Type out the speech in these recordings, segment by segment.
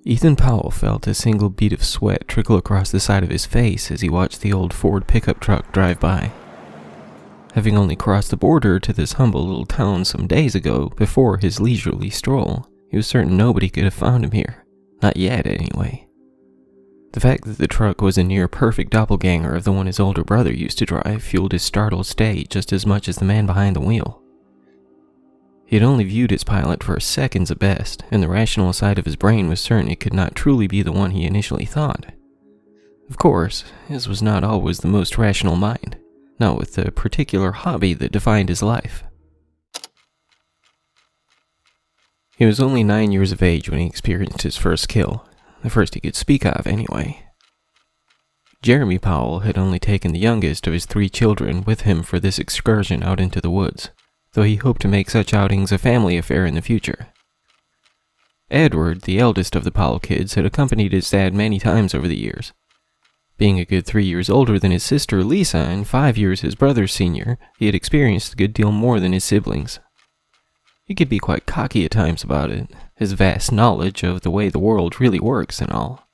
Ethan Powell felt a single bead of sweat trickle across the side of his face as he watched the old Ford pickup truck drive by. Having only crossed the border to this humble little town some days ago before his leisurely stroll, he was certain nobody could have found him here. Not yet, anyway. The fact that the truck was a near-perfect doppelganger of the one his older brother used to drive fueled his startled state just as much as the man behind the wheel. He had only viewed its pilot for seconds at best, and the rational side of his brain was certain it could not truly be the one he initially thought. Of course, his was not always the most rational mind, not with the particular hobby that defined his life. He was only 9 years of age when he experienced his first kill, the first he could speak of anyway. Jeremy Powell had only taken the youngest of his 3 children with him for this excursion out into the woods, though he hoped to make such outings a family affair in the future. Edward, the eldest of the Powell kids, had accompanied his dad many times over the years. Being a good 3 years older than his sister Lisa and 5 years his brother's senior, he had experienced a good deal more than his siblings. He could be quite cocky at times about it, his vast knowledge of the way the world really works and all.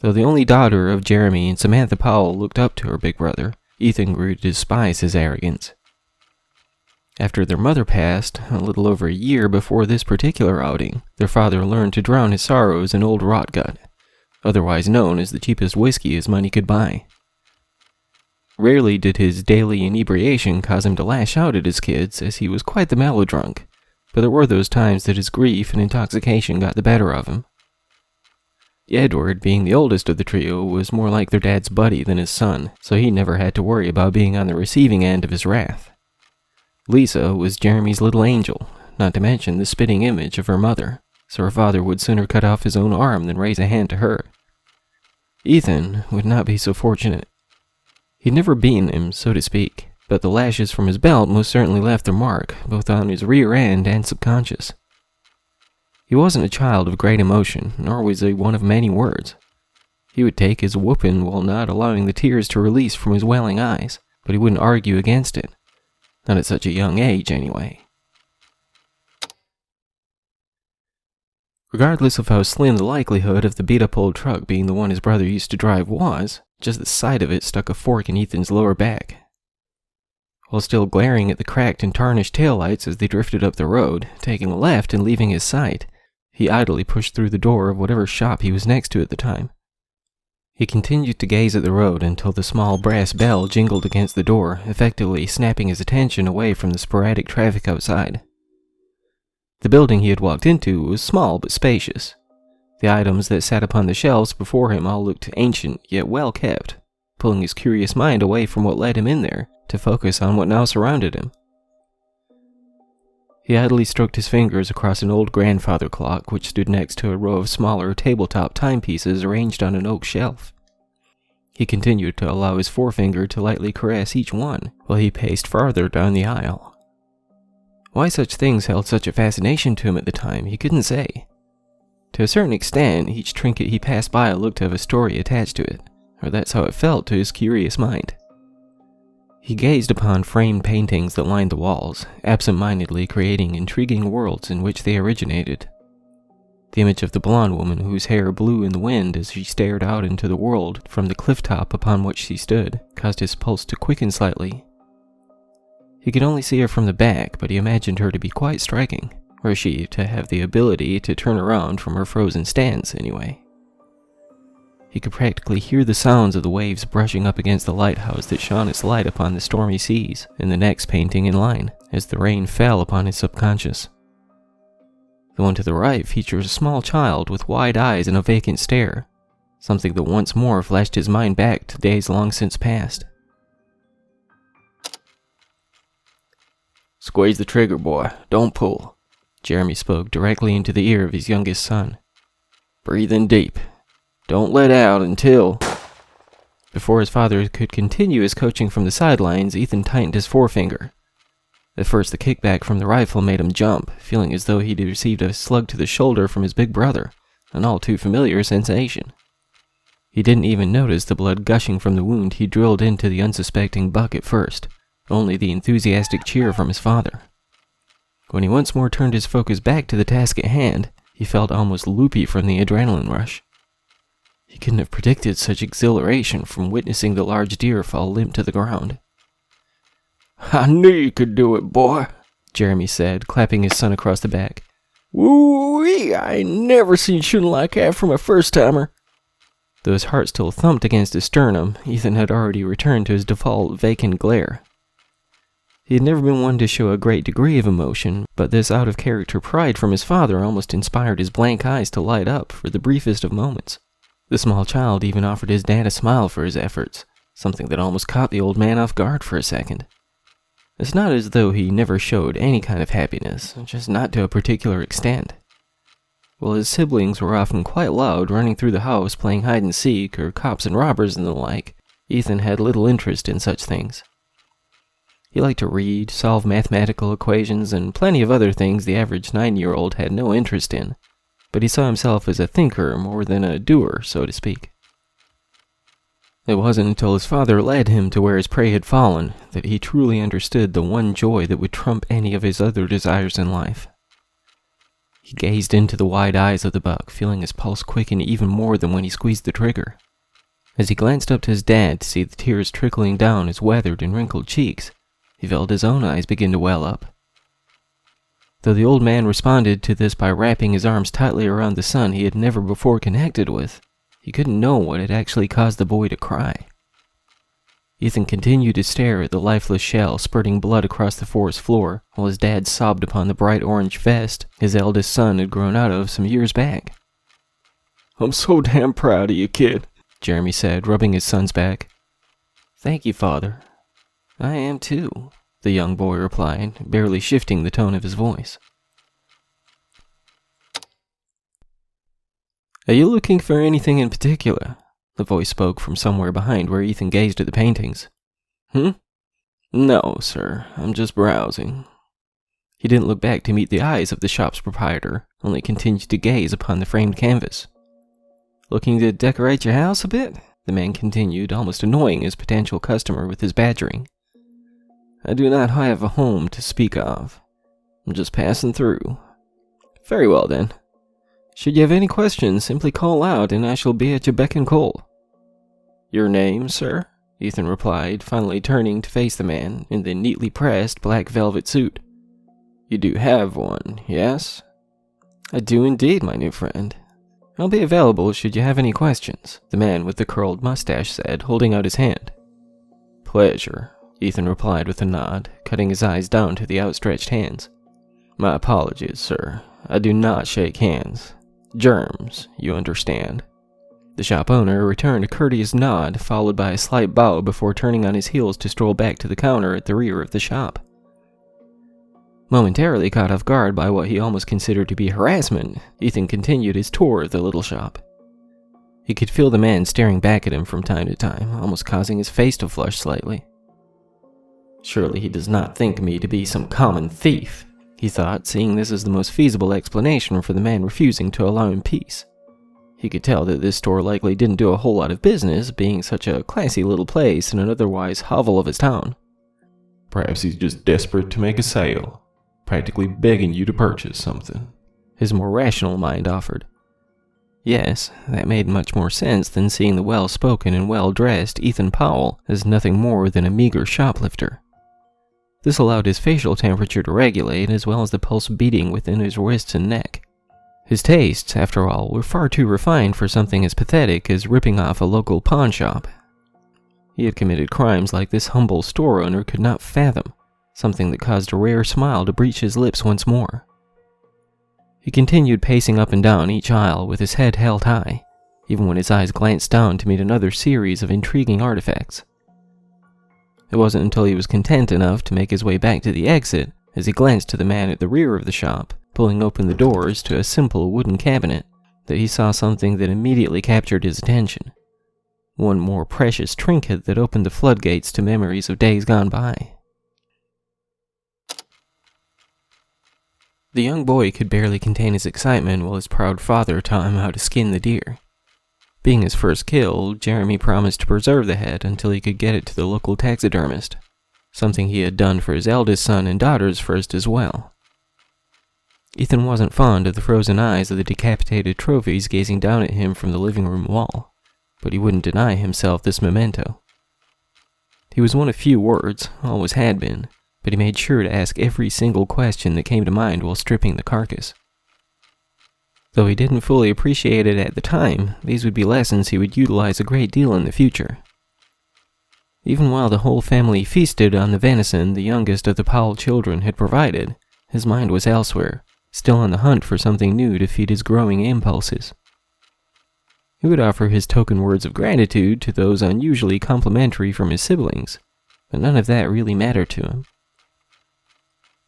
Though the only daughter of Jeremy and Samantha Powell looked up to her big brother, Ethan grew to despise his arrogance. After their mother passed, a little over a year before this particular outing, their father learned to drown his sorrows in old Rotgut, otherwise known as the cheapest whiskey his money could buy. Rarely did his daily inebriation cause him to lash out at his kids, as he was quite the mellow-drunk, but there were those times that his grief and intoxication got the better of him. Edward, being the oldest of the trio, was more like their dad's buddy than his son, so he never had to worry about being on the receiving end of his wrath. Lisa was Jeremy's little angel, not to mention the spitting image of her mother, so her father would sooner cut off his own arm than raise a hand to her. Ethan would not be so fortunate. He'd never beaten him, so to speak, but the lashes from his belt most certainly left their mark, both on his rear end and subconscious. He wasn't a child of great emotion, nor was he one of many words. He would take his whooping while not allowing the tears to release from his welling eyes, but he wouldn't argue against it. Not at such a young age, anyway. Regardless of how slim the likelihood of the beat-up old truck being the one his brother used to drive was, just the sight of it stuck a fork in Ethan's lower back. While still glaring at the cracked and tarnished taillights as they drifted up the road, taking a left and leaving his sight, he idly pushed through the door of whatever shop he was next to at the time. He continued to gaze at the road until the small brass bell jingled against the door, effectively snapping his attention away from the sporadic traffic outside. The building he had walked into was small but spacious. The items that sat upon the shelves before him all looked ancient yet well kept, pulling his curious mind away from what led him in there to focus on what now surrounded him. He idly stroked his fingers across an old grandfather clock which stood next to a row of smaller tabletop timepieces arranged on an oak shelf. He continued to allow his forefinger to lightly caress each one while he paced farther down the aisle. Why such things held such a fascination to him at the time, he couldn't say. To a certain extent, each trinket he passed by looked to have a story attached to it, or that's how it felt to his curious mind. He gazed upon framed paintings that lined the walls, absent-mindedly creating intriguing worlds in which they originated. The image of the blonde woman whose hair blew in the wind as she stared out into the world from the cliff top upon which she stood caused his pulse to quicken slightly. He could only see her from the back, but he imagined her to be quite striking, were she to have the ability to turn around from her frozen stance anyway. He could practically hear the sounds of the waves brushing up against the lighthouse that shone its light upon the stormy seas in the next painting in line, as the rain fell upon his subconscious. The one to the right features a small child with wide eyes and a vacant stare, something that once more flashed his mind back to days long since past. "Squeeze the trigger, boy. Don't pull." Jeremy spoke directly into the ear of his youngest son. "Breathe in deep. Don't let out until..." Before his father could continue his coaching from the sidelines, Ethan tightened his forefinger. At first, the kickback from the rifle made him jump, feeling as though he'd received a slug to the shoulder from his big brother, an all too familiar sensation. He didn't even notice the blood gushing from the wound he drilled into the unsuspecting buck at first, only the enthusiastic cheer from his father. When he once more turned his focus back to the task at hand, He felt almost loopy from the adrenaline rush. He couldn't have predicted such exhilaration from witnessing the large deer fall limp to the ground. "I knew you could do it, boy," Jeremy said, clapping his son across the back. "Woo-wee, I ain't never seen shooting like that from a first-timer." Though his heart still thumped against his sternum, Ethan had already returned to his default vacant glare. He had never been one to show a great degree of emotion, but this out-of-character pride from his father almost inspired his blank eyes to light up for the briefest of moments. The small child even offered his dad a smile for his efforts, something that almost caught the old man off guard for a second. It's not as though he never showed any kind of happiness, just not to a particular extent. While his siblings were often quite loud, running through the house playing hide-and-seek or cops and robbers and the like, Ethan had little interest in such things. He liked to read, solve mathematical equations, and plenty of other things the average 9-year-old had no interest in, but he saw himself as a thinker more than a doer, so to speak. It wasn't until his father led him to where his prey had fallen that he truly understood the one joy that would trump any of his other desires in life. He gazed into the wide eyes of the buck, feeling his pulse quicken even more than when he squeezed the trigger. As he glanced up to his dad to see the tears trickling down his weathered and wrinkled cheeks, he felt his own eyes begin to well up. Though the old man responded to this by wrapping his arms tightly around the son he had never before connected with, he couldn't know what had actually caused the boy to cry. Ethan continued to stare at the lifeless shell spurting blood across the forest floor, while his dad sobbed upon the bright orange vest his eldest son had grown out of some years back. "I'm so damn proud of you, kid," Jeremy said, rubbing his son's back. "Thank you, Father. I am too," the young boy replied, barely shifting the tone of his voice. "Are you looking for anything in particular?" The voice spoke from somewhere behind where Ethan gazed at the paintings. "No, sir. I'm just browsing." He didn't look back to meet the eyes of the shop's proprietor, only continued to gaze upon the framed canvas. "Looking to decorate your house a bit?" the man continued, almost annoying his potential customer with his badgering. "I do not have a home to speak of. I'm just passing through." "Very well, then. Should you have any questions, simply call out and I shall be at your beck and call." "Your name, sir?" Ethan replied, finally turning to face the man in the neatly pressed black velvet suit. "You do have one, yes?" "I do indeed, my new friend. I'll be available should you have any questions," the man with the curled mustache said, holding out his hand. "Pleasure," Ethan replied with a nod, cutting his eyes down to the outstretched hands. "My apologies, sir. I do not shake hands. Germs, you understand." The shop owner returned a courteous nod, followed by a slight bow before turning on his heels to stroll back to the counter at the rear of the shop. Momentarily caught off guard by what he almost considered to be harassment, Ethan continued his tour of the little shop. He could feel the man staring back at him from time to time, almost causing his face to flush slightly. "Surely he does not think me to be some common thief," he thought, seeing this as the most feasible explanation for the man refusing to allow him peace. He could tell that this store likely didn't do a whole lot of business, being such a classy little place in an otherwise hovel of his town. "Perhaps he's just desperate to make a sale, practically begging you to purchase something," his more rational mind offered. Yes, that made much more sense than seeing the well-spoken and well-dressed Ethan Powell as nothing more than a meager shoplifter. This allowed his facial temperature to regulate, as well as the pulse beating within his wrists and neck. His tastes, after all, were far too refined for something as pathetic as ripping off a local pawn shop. He had committed crimes like this humble store owner could not fathom, something that caused a rare smile to breach his lips once more. He continued pacing up and down each aisle with his head held high, even when his eyes glanced down to meet another series of intriguing artifacts. It wasn't until he was content enough to make his way back to the exit, as he glanced to the man at the rear of the shop, pulling open the doors to a simple wooden cabinet, that he saw something that immediately captured his attention. One more precious trinket that opened the floodgates to memories of days gone by. The young boy could barely contain his excitement while his proud father taught him how to skin the deer. Being his first kill, Jeremy promised to preserve the head until he could get it to the local taxidermist, something he had done for his eldest son and daughter's first as well. Ethan wasn't fond of the frozen eyes of the decapitated trophies gazing down at him from the living room wall, but he wouldn't deny himself this memento. He was one of few words, always had been, but he made sure to ask every single question that came to mind while stripping the carcass. Though he didn't fully appreciate it at the time, these would be lessons he would utilize a great deal in the future. Even while the whole family feasted on the venison the youngest of the Powell children had provided, his mind was elsewhere, still on the hunt for something new to feed his growing impulses. He would offer his token words of gratitude to those unusually complimentary from his siblings, but none of that really mattered to him.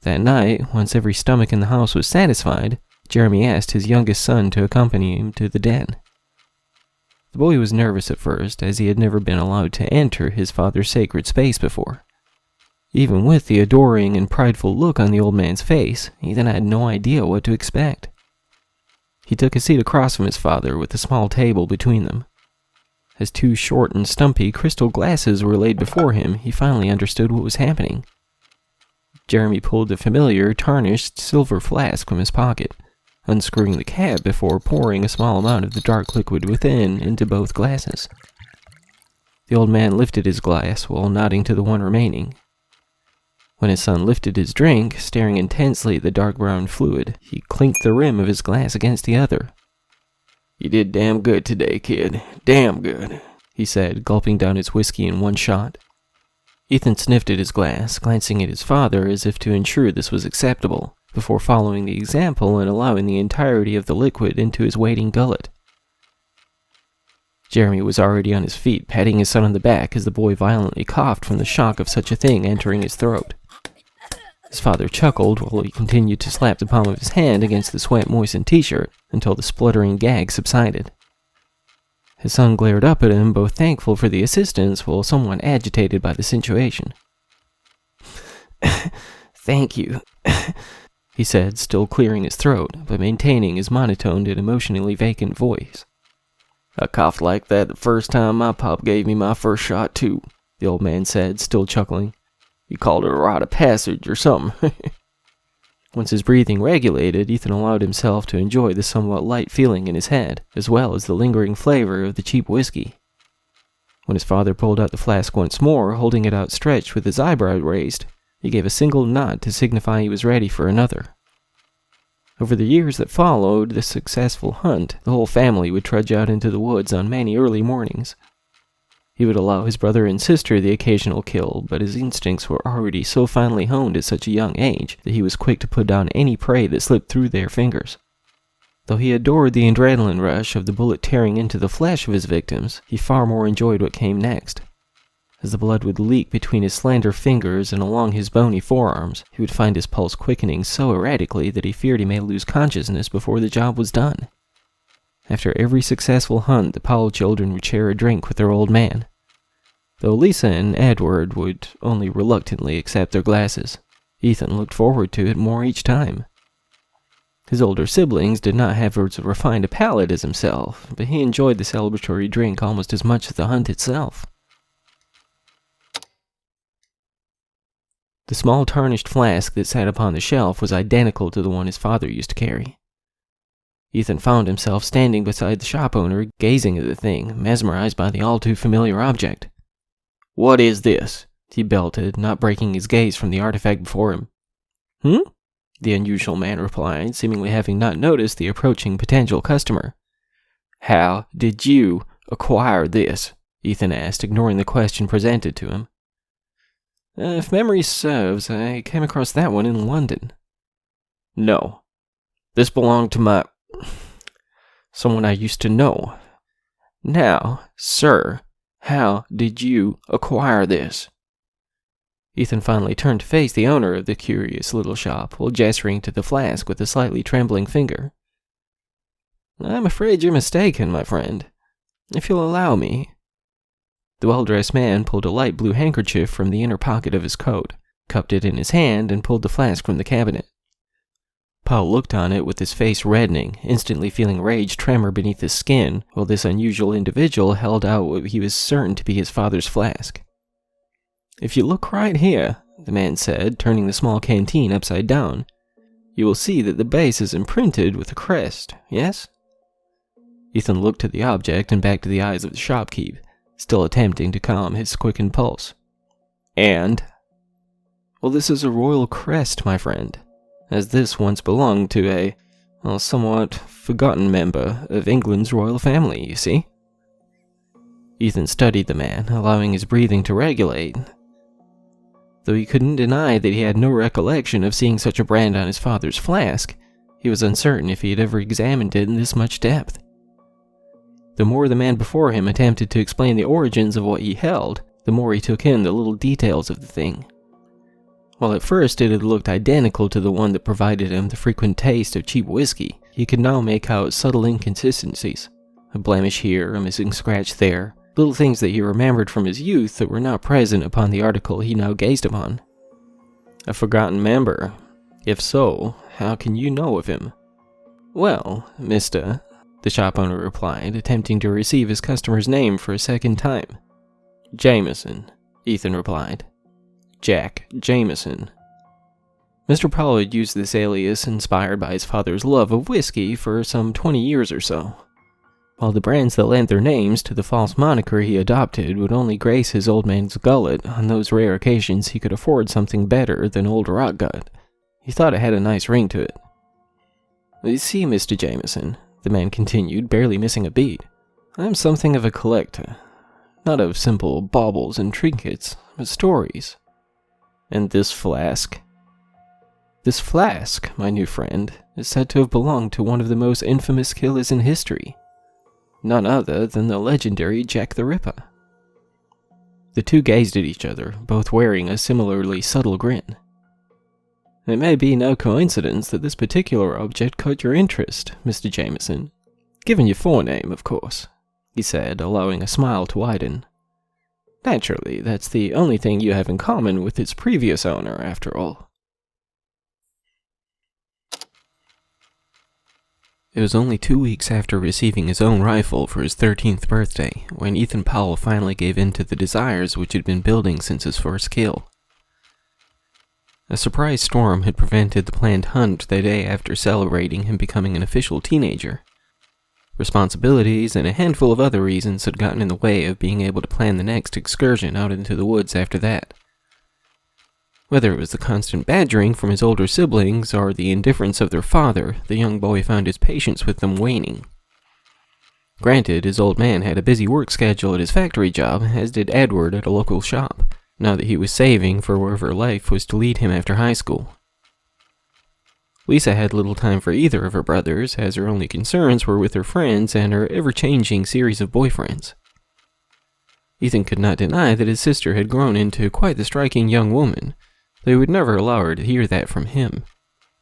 That night, once every stomach in the house was satisfied, Jeremy asked his youngest son to accompany him to the den. The boy was nervous at first, as he had never been allowed to enter his father's sacred space before. Even with the adoring and prideful look on the old man's face, Ethan had no idea what to expect. He took a seat across from his father with a small table between them. As two short and stumpy crystal glasses were laid before him, he finally understood what was happening. Jeremy pulled the familiar, tarnished silver flask from his pocket, unscrewing the cap before pouring a small amount of the dark liquid within into both glasses. The old man lifted his glass while nodding to the one remaining. When his son lifted his drink, staring intensely at the dark brown fluid, he clinked the rim of his glass against the other. "You did damn good today, kid. Damn good," he said, gulping down his whiskey in one shot. Ethan sniffed at his glass, glancing at his father as if to ensure this was acceptable, before following the example and allowing the entirety of the liquid into his waiting gullet. Jeremy was already on his feet, patting his son on the back as the boy violently coughed from the shock of such a thing entering his throat. His father chuckled while he continued to slap the palm of his hand against the sweat-moistened t-shirt until the spluttering gag subsided. His son glared up at him, both thankful for the assistance while somewhat agitated by the situation. "Thank you," he said, still clearing his throat, but maintaining his monotoned and emotionally vacant voice. "I coughed like that the first time my pop gave me my first shot, too," the old man said, still chuckling. "You called it a rite of passage or something." Once his breathing regulated, Ethan allowed himself to enjoy the somewhat light feeling in his head, as well as the lingering flavor of the cheap whiskey. When his father pulled out the flask once more, holding it outstretched with his eyebrow raised, he gave a single nod to signify he was ready for another. Over the years that followed this successful hunt, the whole family would trudge out into the woods on many early mornings. He would allow his brother and sister the occasional kill, but his instincts were already so finely honed at such a young age that he was quick to put down any prey that slipped through their fingers. Though he adored the adrenaline rush of the bullet tearing into the flesh of his victims, he far more enjoyed what came next. As the blood would leak between his slender fingers and along his bony forearms, he would find his pulse quickening so erratically that he feared he may lose consciousness before the job was done. After every successful hunt, the Powell children would share a drink with their old man, though Lisa and Edward would only reluctantly accept their glasses. Ethan looked forward to it more each time. His older siblings did not have as refined a palate as himself, but he enjoyed the celebratory drink almost as much as the hunt itself. The small tarnished flask that sat upon the shelf was identical to the one his father used to carry. Ethan found himself standing beside the shop owner, gazing at the thing, mesmerized by the all-too-familiar object. "What is this?" he belted, not breaking his gaze from the artifact before him. The unusual man replied, seemingly having not noticed the approaching potential customer. "How did you acquire this?" Ethan asked, ignoring the question presented to him. "If memory serves, I came across that one in London." "No. This belonged to someone I used to know. Now, sir, how did you acquire this?" Ethan finally turned to face the owner of the curious little shop, while gesturing to the flask with a slightly trembling finger. "I'm afraid you're mistaken, my friend. If you'll allow me." The well-dressed man pulled a light blue handkerchief from the inner pocket of his coat, cupped it in his hand, and pulled the flask from the cabinet. Powell looked on it with his face reddening, instantly feeling rage tremor beneath his skin, while this unusual individual held out what he was certain to be his father's flask. "If you look right here," the man said, turning the small canteen upside down, you will see that the base is imprinted with a crest, yes? Ethan looked at the object and back to the eyes of the shopkeeper, still attempting to calm his quickened pulse. And? Well, this is a royal crest, my friend, as this once belonged to a somewhat forgotten member of England's royal family, you see? Ethan studied the man, allowing his breathing to regulate. Though he couldn't deny that he had no recollection of seeing such a brand on his father's flask, he was uncertain if he had ever examined it in this much depth. The more the man before him attempted to explain the origins of what he held, the more he took in the little details of the thing. While at first it had looked identical to the one that provided him the frequent taste of cheap whiskey, he could now make out subtle inconsistencies. A blemish here, a missing scratch there, little things that he remembered from his youth that were not present upon the article he now gazed upon. A forgotten member? If so, how can you know of him? Well, Mr., the shop owner replied, attempting to receive his customer's name for a second time. Jameson, Ethan replied. Jack Jameson. Mr. Powell had used this alias inspired by his father's love of whiskey for some 20 years or so, while the brands that lent their names to the false moniker he adopted would only grace his old man's gullet on those rare occasions he could afford something better than old Rotgut. He thought it had a nice ring to it. You see, Mr. Jameson, the man continued, barely missing a beat, I am something of a collector, not of simple baubles and trinkets, but stories. And this flask? This flask, my new friend, is said to have belonged to one of the most infamous killers in history. None other than the legendary Jack the Ripper. The two gazed at each other, both wearing a similarly subtle grin. It may be no coincidence that this particular object caught your interest, Mr. Jameson. Given your forename, of course, he said, allowing a smile to widen. Naturally, that's the only thing you have in common with its previous owner, after all. It was only 2 weeks after receiving his own rifle for his 13th birthday when Ethan Powell finally gave in to the desires which had been building since his first kill. A surprise storm had prevented the planned hunt the day after celebrating him becoming an official teenager. Responsibilities and a handful of other reasons had gotten in the way of being able to plan the next excursion out into the woods after that. Whether it was the constant badgering from his older siblings or the indifference of their father, the young boy found his patience with them waning. Granted, his old man had a busy work schedule at his factory job, as did Edward at a local shop, now that he was saving for wherever life was to lead him after high school. Lisa had little time for either of her brothers, as her only concerns were with her friends and her ever-changing series of boyfriends. Ethan could not deny that his sister had grown into quite the striking young woman, though he would never allow her to hear that from him.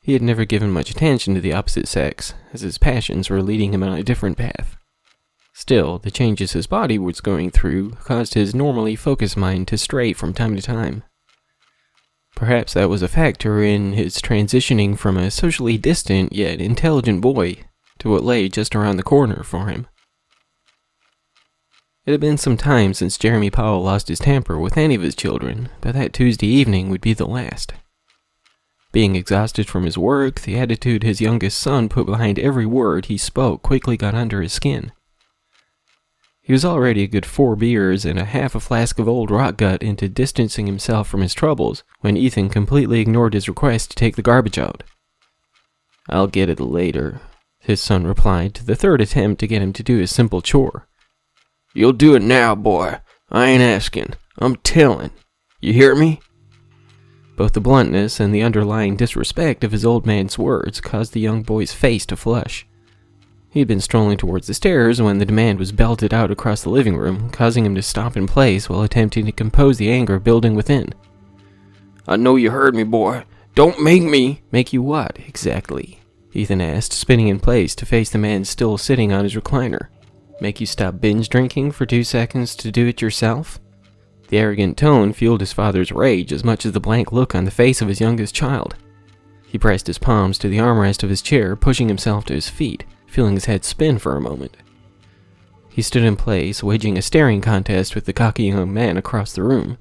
He had never given much attention to the opposite sex, as his passions were leading him on a different path. Still, the changes his body was going through caused his normally focused mind to stray from time to time. Perhaps that was a factor in his transitioning from a socially distant yet intelligent boy to what lay just around the corner for him. It had been some time since Jeremy Powell lost his temper with any of his children, but that Tuesday evening would be the last. Being exhausted from his work, the attitude his youngest son put behind every word he spoke quickly got under his skin. He was already a good 4 beers and a half a flask of old Rotgut into distancing himself from his troubles when Ethan completely ignored his request to take the garbage out. I'll get it later, his son replied to the third attempt to get him to do his simple chore. You'll do it now, boy. I ain't asking. I'm telling. You hear me? Both the bluntness and the underlying disrespect of his old man's words caused the young boy's face to flush. He had been strolling towards the stairs when the demand was belted out across the living room, causing him to stop in place while attempting to compose the anger building within. I know you heard me, boy. Don't make me... Make you what, exactly? Ethan asked, spinning in place to face the man still sitting on his recliner. Make you stop binge drinking for 2 seconds to do it yourself? The arrogant tone fueled his father's rage as much as the blank look on the face of his youngest child. He pressed his palms to the armrest of his chair, pushing himself to his feet, feeling his head spin for a moment. He stood in place, waging a staring contest with the cocky young man across the room,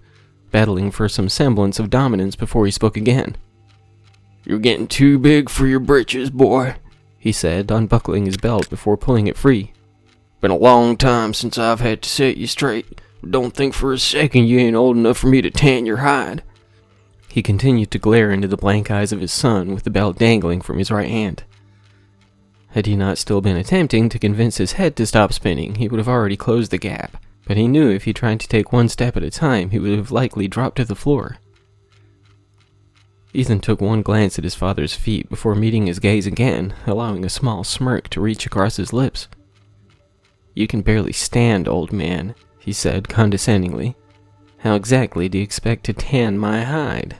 battling for some semblance of dominance before he spoke again. "You're getting too big for your britches, boy," he said, unbuckling his belt before pulling it free. "Been a long time since I've had to set you straight. Don't think for a second you ain't old enough for me to tan your hide." He continued to glare into the blank eyes of his son with the belt dangling from his right hand. Had he not still been attempting to convince his head to stop spinning, he would have already closed the gap, but he knew if he tried to take one step at a time, he would have likely dropped to the floor. Ethan took one glance at his father's feet before meeting his gaze again, allowing a small smirk to reach across his lips. "You can barely stand, old man," he said condescendingly. "How exactly do you expect to tan my hide,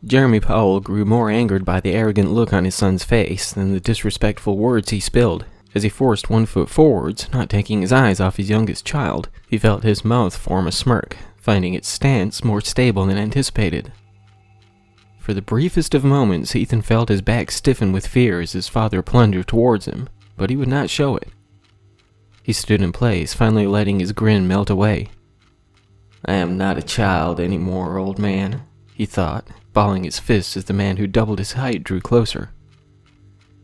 Jeremy Powell grew more angered by the arrogant look on his son's face than the disrespectful words he spilled. As he forced 1 foot forwards, not taking his eyes off his youngest child, he felt his mouth form a smirk, finding its stance more stable than anticipated. For the briefest of moments, Ethan felt his back stiffen with fear as his father plunged towards him, but he would not show it. He stood in place, finally letting his grin melt away. "I am not a child anymore, old man," he thought, balling his fists as the man who doubled his height drew closer.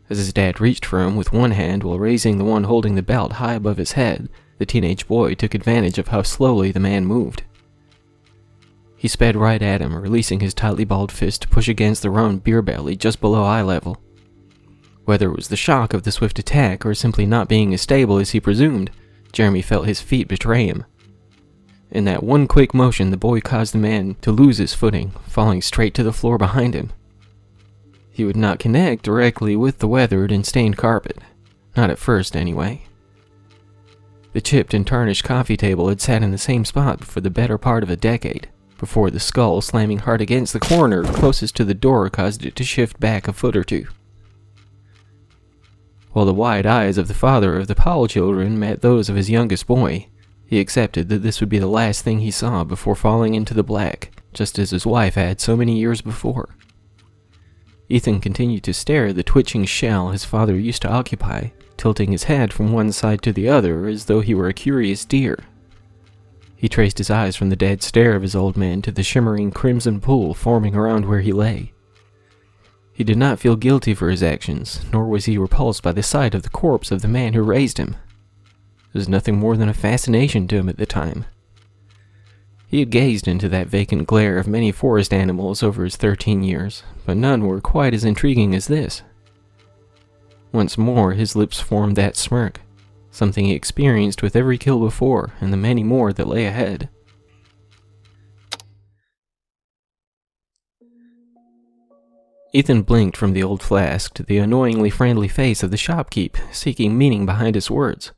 As his dad reached for him with one hand while raising the one holding the belt high above his head, the teenage boy took advantage of how slowly the man moved. He sped right at him, releasing his tightly balled fist to push against the round beer belly just below eye level. Whether it was the shock of the swift attack or simply not being as stable as he presumed, Jeremy felt his feet betray him. In that one quick motion, the boy caused the man to lose his footing, falling straight to the floor behind him. He would not connect directly with the weathered and stained carpet. Not at first, anyway. The chipped and tarnished coffee table had sat in the same spot for the better part of a decade, before the skull slamming hard against the corner closest to the door caused it to shift back a foot or two. While the wide eyes of the father of the Powell children met those of his youngest boy, he accepted that this would be the last thing he saw before falling into the black, just as his wife had so many years before. Ethan continued to stare at the twitching shell his father used to occupy, tilting his head from one side to the other as though he were a curious deer. He traced his eyes from the dead stare of his old man to the shimmering crimson pool forming around where he lay. He did not feel guilty for his actions, nor was he repulsed by the sight of the corpse of the man who raised him. There was nothing more than a fascination to him at the time. He had gazed into that vacant glare of many forest animals over his 13 years, but none were quite as intriguing as this. Once more, his lips formed that smirk, something he experienced with every kill before and the many more that lay ahead. Ethan blinked from the old flask to the annoyingly friendly face of the shopkeep, seeking meaning behind his words.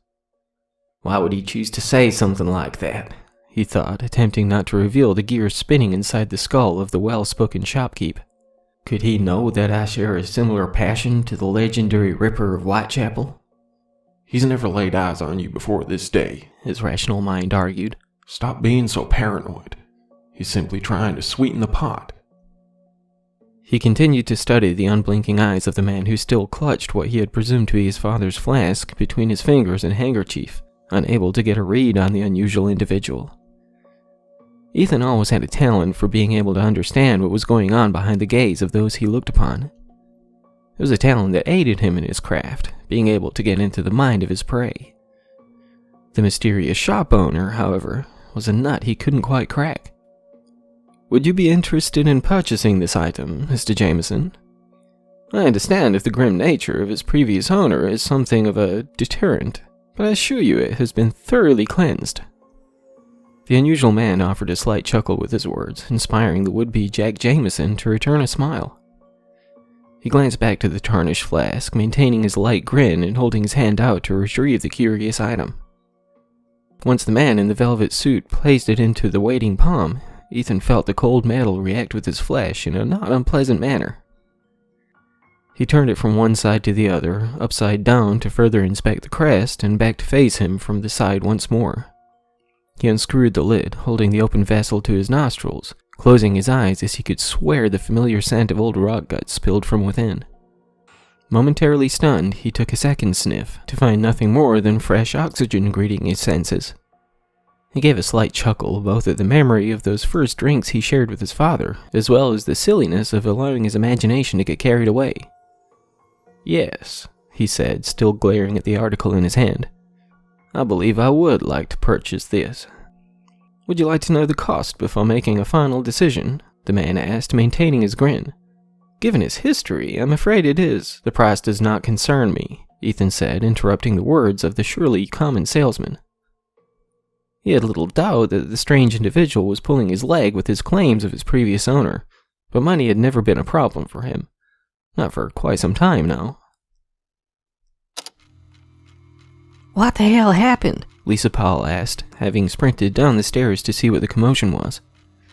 Why would he choose to say something like that? He thought, attempting not to reveal the gears spinning inside the skull of the well-spoken shopkeep. Could he know that I share a similar passion to the legendary Ripper of Whitechapel? He's never laid eyes on you before this day, his rational mind argued. Stop being so paranoid. He's simply trying to sweeten the pot. He continued to study the unblinking eyes of the man who still clutched what he had presumed to be his father's flask between his fingers and handkerchief, unable to get a read on the unusual individual. Ethan always had a talent for being able to understand what was going on behind the gaze of those he looked upon. It was a talent that aided him in his craft, being able to get into the mind of his prey. The mysterious shop owner, however, was a nut he couldn't quite crack. Would you be interested in purchasing this item, Mr. Jameson? I understand if the grim nature of its previous owner is something of a deterrent, but I assure you it has been thoroughly cleansed. The unusual man offered a slight chuckle with his words, inspiring the would-be Jack Jameson to return a smile. He glanced back to the tarnished flask, maintaining his light grin and holding his hand out to retrieve the curious item. Once the man in the velvet suit placed it into the waiting palm, Ethan felt the cold metal react with his flesh in a not unpleasant manner. He turned it from one side to the other, upside down to further inspect the crest, and back to face him from the side once more. He unscrewed the lid, holding the open vessel to his nostrils, closing his eyes as he could swear the familiar scent of old Rotgut spilled from within. Momentarily stunned, he took a second sniff, to find nothing more than fresh oxygen greeting his senses. He gave a slight chuckle, both at the memory of those first drinks he shared with his father, as well as the silliness of allowing his imagination to get carried away. "Yes," he said, still glaring at the article in his hand. "I believe I would like to purchase this." "Would you like to know the cost before making a final decision?" the man asked, maintaining his grin. "Given his history, I'm afraid it is." "The price does not concern me," Ethan said, interrupting the words of the surely common salesman. He had little doubt that the strange individual was pulling his leg with his claims of his previous owner, but money had never been a problem for him. Not for quite some time now. "What the hell happened?" Lisa Powell asked, having sprinted down the stairs to see what the commotion was.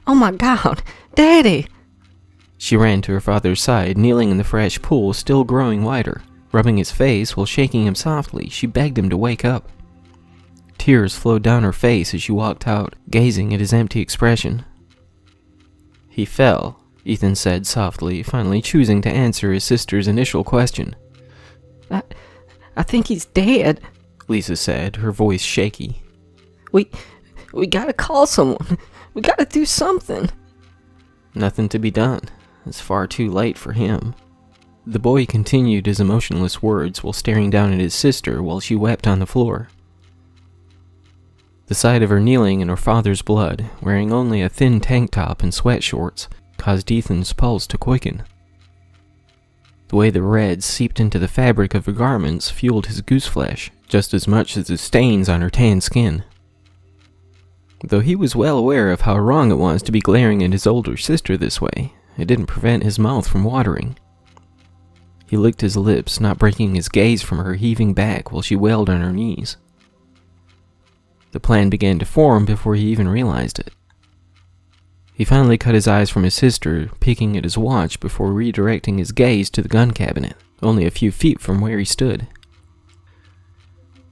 "Oh my God, Daddy!" She ran to her father's side, kneeling in the fresh pool, still growing wider. Rubbing his face while shaking him softly, she begged him to wake up. Tears flowed down her face as she walked out, gazing at his empty expression. "He fell," Ethan said softly, finally choosing to answer his sister's initial question. I think he's dead," Lisa said, her voice shaky. We gotta call someone. We gotta do something." Nothing to be done. It's far too late for him. The boy continued his emotionless words while staring down at his sister while she wept on the floor. The sight of her kneeling in her father's blood, wearing only a thin tank top and sweat shorts, caused Ethan's pulse to quicken. The way the red seeped into the fabric of her garments fueled his gooseflesh, just as much as the stains on her tan skin. Though he was well aware of how wrong it was to be glaring at his older sister this way, it didn't prevent his mouth from watering. He licked his lips, not breaking his gaze from her heaving back while she wailed on her knees. The plan began to form before he even realized it. He finally cut his eyes from his sister, peeking at his watch before redirecting his gaze to the gun cabinet, only a few feet from where he stood.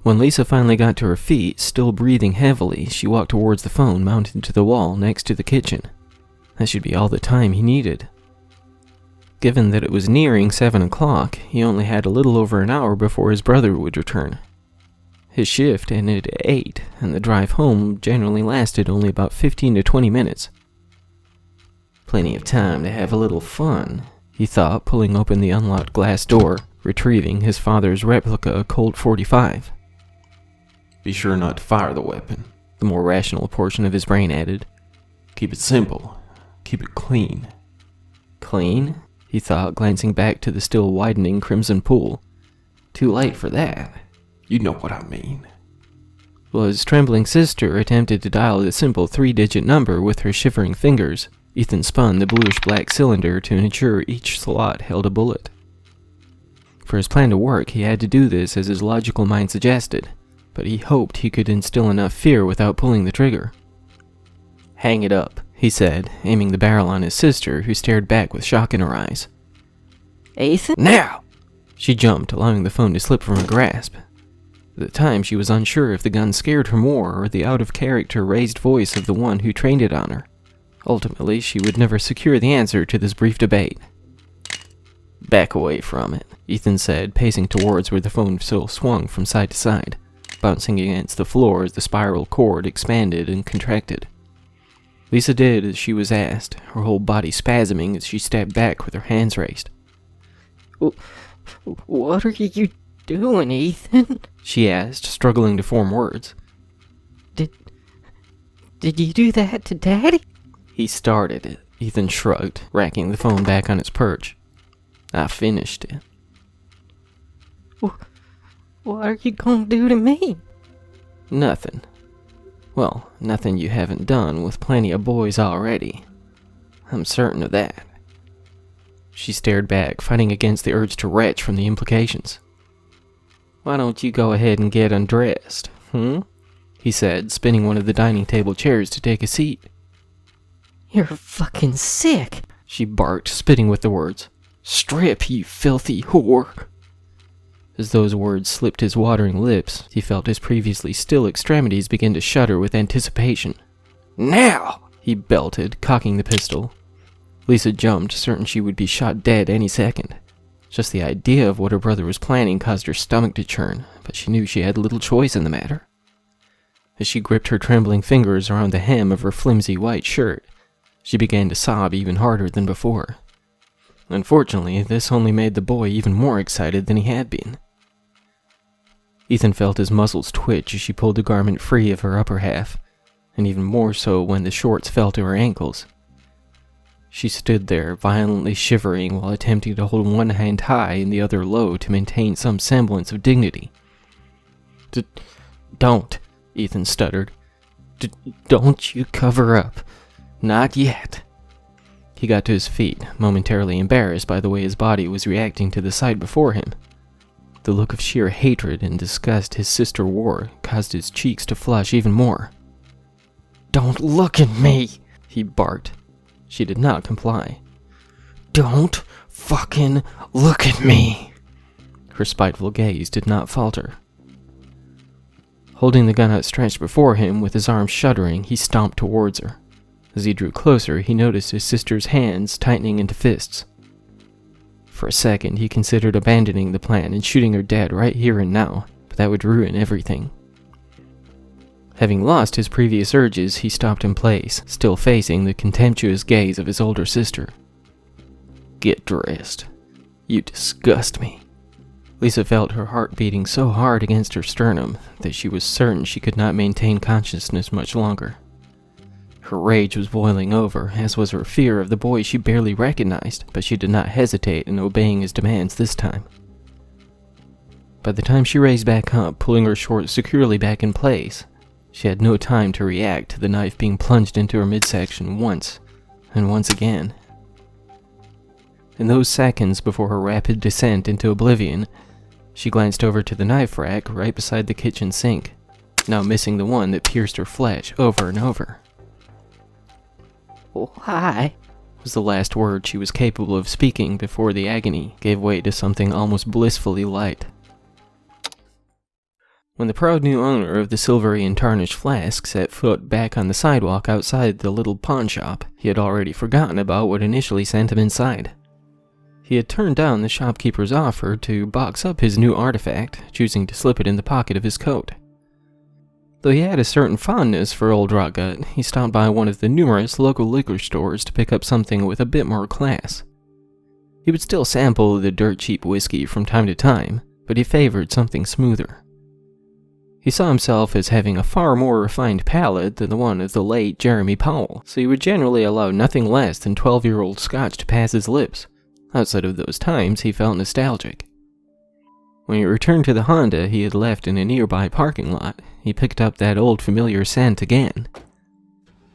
When Lisa finally got to her feet, still breathing heavily, she walked towards the phone mounted to the wall next to the kitchen. That should be all the time he needed. Given that it was nearing 7 o'clock, he only had a little over an hour before his brother would return. His shift ended at 8, and the drive home generally lasted only about 15 to 20 minutes. Plenty of time to have a little fun, he thought, pulling open the unlocked glass door, retrieving his father's replica Colt 45. Be sure not to fire the weapon, the more rational portion of his brain added. Keep it simple. Keep it clean. Clean? He thought, glancing back to the still widening crimson pool. Too late for that. You know what I mean. While his trembling sister attempted to dial the simple 3-digit number with her shivering fingers, Ethan spun the bluish-black cylinder to ensure each slot held a bullet. For his plan to work, he had to do this as his logical mind suggested, but he hoped he could instill enough fear without pulling the trigger. "Hang it up," he said, aiming the barrel on his sister, who stared back with shock in her eyes. "Ethan?" "Now!" She jumped, allowing the phone to slip from her grasp. At the time, she was unsure if the gun scared her more or the out-of-character raised voice of the one who trained it on her. Ultimately, she would never secure the answer to this brief debate. "Back away from it," Ethan said, pacing towards where the phone still swung from side to side, bouncing against the floor as the spiral cord expanded and contracted. Lisa did as she was asked, her whole body spasming as she stepped back with her hands raised. "What are you doing, Ethan?" she asked, struggling to form words. Did you do that to Daddy?" "He started it," Ethan shrugged, racking the phone back on its perch. "I finished it." "What are you gonna do to me?" "Nothing. Well, nothing you haven't done with plenty of boys already. I'm certain of that." She stared back, fighting against the urge to retch from the implications. "Why don't you go ahead and get undressed, he said, spinning one of the dining table chairs to take a seat. "You're fucking sick," she barked, spitting with the words. "Strip, you filthy whore!" As those words slipped his watering lips, he felt his previously still extremities begin to shudder with anticipation. "Now!" he belted, cocking the pistol. Lisa jumped, certain she would be shot dead any second. Just the idea of what her brother was planning caused her stomach to churn, but she knew she had little choice in the matter. As she gripped her trembling fingers around the hem of her flimsy white shirt, she began to sob even harder than before. Unfortunately, this only made the boy even more excited than he had been. Ethan felt his muscles twitch as she pulled the garment free of her upper half, and even more so when the shorts fell to her ankles. She stood there, violently shivering while attempting to hold one hand high and the other low to maintain some semblance of dignity. Don't, Ethan stuttered. Don't you cover up. Not yet. He got to his feet, momentarily embarrassed by the way his body was reacting to the sight before him. The look of sheer hatred and disgust his sister wore caused his cheeks to flush even more. Don't look at me, he barked. She did not comply. Don't fucking look at me. Her spiteful gaze did not falter. Holding the gun outstretched before him with his arms shuddering, he stomped towards her. As he drew closer, he noticed his sister's hands tightening into fists. For a second, he considered abandoning the plan and shooting her dead right here and now, but that would ruin everything. Having lost his previous urges, he stopped in place, still facing the contemptuous gaze of his older sister. Get dressed. You disgust me. Lisa felt her heart beating so hard against her sternum that she was certain she could not maintain consciousness much longer. Her rage was boiling over, as was her fear of the boy she barely recognized, but she did not hesitate in obeying his demands this time. By the time she raised back up, pulling her shorts securely back in place, she had no time to react to the knife being plunged into her midsection once, and once again. In those seconds before her rapid descent into oblivion, she glanced over to the knife rack right beside the kitchen sink, now missing the one that pierced her flesh over and over. Why? Was the last word she was capable of speaking before the agony gave way to something almost blissfully light. When the proud new owner of the silvery and tarnished flask set foot back on the sidewalk outside the little pawn shop, he had already forgotten about what initially sent him inside. He had turned down the shopkeeper's offer to box up his new artifact, choosing to slip it in the pocket of his coat. Though he had a certain fondness for old Rotgut, he stopped by one of the numerous local liquor stores to pick up something with a bit more class. He would still sample the dirt-cheap whiskey from time to time, but he favored something smoother. He saw himself as having a far more refined palate than the one of the late Jeremy Powell, so he would generally allow nothing less than 12-year-old scotch to pass his lips. Outside of those times, he felt nostalgic. When he returned to the Honda he had left in a nearby parking lot, he picked up that old familiar scent again.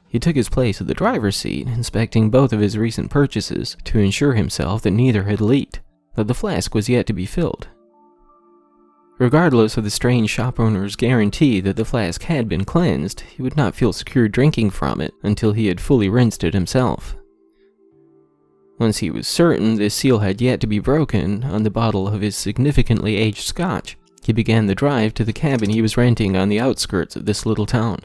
He took his place at the driver's seat, inspecting both of his recent purchases to ensure himself that neither had leaked, though the flask was yet to be filled. Regardless of the strange shop owner's guarantee that the flask had been cleansed, he would not feel secure drinking from it until he had fully rinsed it himself. Once he was certain the seal had yet to be broken on the bottle of his significantly aged scotch, he began the drive to the cabin he was renting on the outskirts of this little town.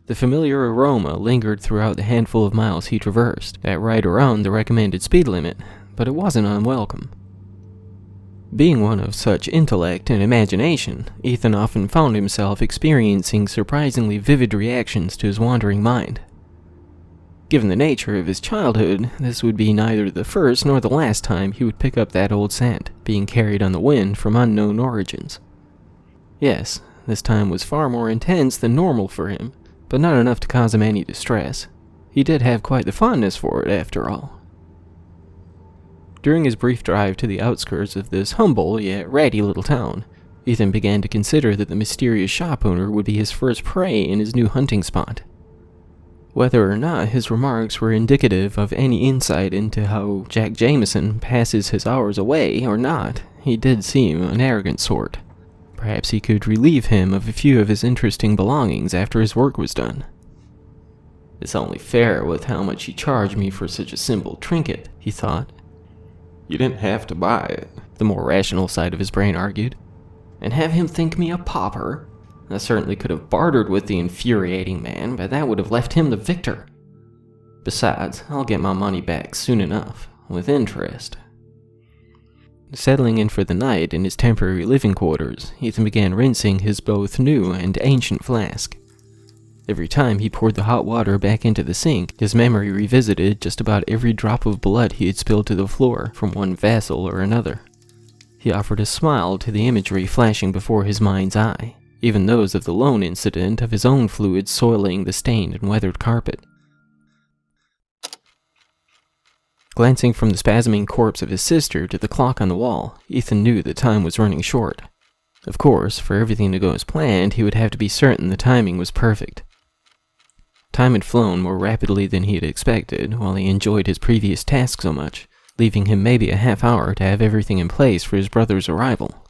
The familiar aroma lingered throughout the handful of miles he traversed, at right around the recommended speed limit, but it wasn't unwelcome. Being one of such intellect and imagination, Ethan often found himself experiencing surprisingly vivid reactions to his wandering mind. Given the nature of his childhood, this would be neither the first nor the last time he would pick up that old scent, being carried on the wind from unknown origins. Yes, this time was far more intense than normal for him, but not enough to cause him any distress. He did have quite the fondness for it, after all. During his brief drive to the outskirts of this humble yet ratty little town, Ethan began to consider that the mysterious shop owner would be his first prey in his new hunting spot. Whether or not his remarks were indicative of any insight into how Jack Jameson passes his hours away or not, he did seem an arrogant sort. Perhaps he could relieve him of a few of his interesting belongings after his work was done. It's only fair with how much he charged me for such a simple trinket, he thought. You didn't have to buy it, the more rational side of his brain argued. And have him think me a pauper? I certainly could have bartered with the infuriating man, but that would have left him the victor. Besides, I'll get my money back soon enough, with interest. Settling in for the night in his temporary living quarters, Ethan began rinsing his both new and ancient flask. Every time he poured the hot water back into the sink, his memory revisited just about every drop of blood he had spilled to the floor from one vessel or another. He offered a smile to the imagery flashing before his mind's eye, even those of the lone incident of his own fluids soiling the stained and weathered carpet. Glancing from the spasming corpse of his sister to the clock on the wall, Ethan knew the time was running short. Of course, for everything to go as planned, he would have to be certain the timing was perfect. Time had flown more rapidly than he had expected, while he enjoyed his previous task so much, leaving him maybe a half hour to have everything in place for his brother's arrival.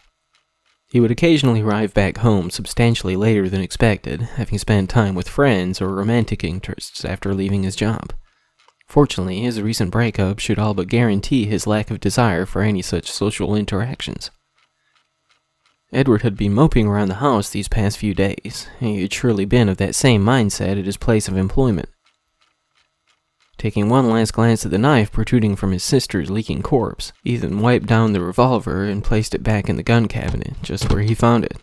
He would occasionally arrive back home substantially later than expected, having spent time with friends or romantic interests after leaving his job. Fortunately, his recent breakup should all but guarantee his lack of desire for any such social interactions. Edward had been moping around the house these past few days, and he had surely been of that same mindset at his place of employment. Taking one last glance at the knife protruding from his sister's leaking corpse, Ethan wiped down the revolver and placed it back in the gun cabinet, just where he found it.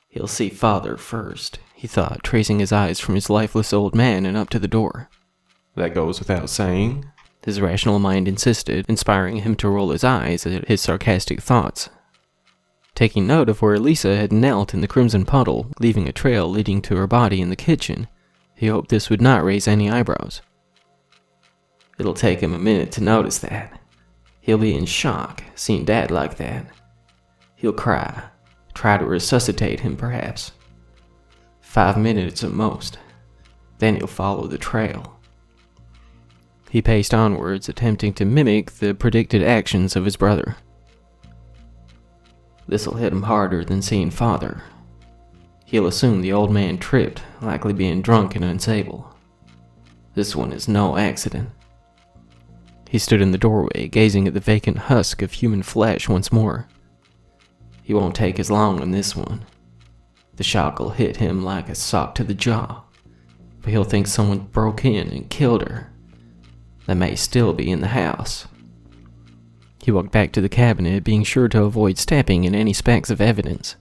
He'll see Father first, he thought, tracing his eyes from his lifeless old man and up to the door. That goes without saying, his rational mind insisted, inspiring him to roll his eyes at his sarcastic thoughts. Taking note of where Lisa had knelt in the crimson puddle, leaving a trail leading to her body in the kitchen, he hoped this would not raise any eyebrows. It'll take him a minute to notice that. He'll be in shock, seeing Dad like that. He'll cry, try to resuscitate him perhaps. 5 minutes at most. Then he'll follow the trail. He paced onwards, attempting to mimic the predicted actions of his brother. This'll hit him harder than seeing Father. He'll assume the old man tripped, likely being drunk and unstable. This one is no accident. He stood in the doorway, gazing at the vacant husk of human flesh once more. He won't take as long on this one. The shock'll hit him like a sock to the jaw, but he'll think someone broke in and killed her. That may still be in the house. He walked back to the cabinet, being sure to avoid stepping in any specks of evidence.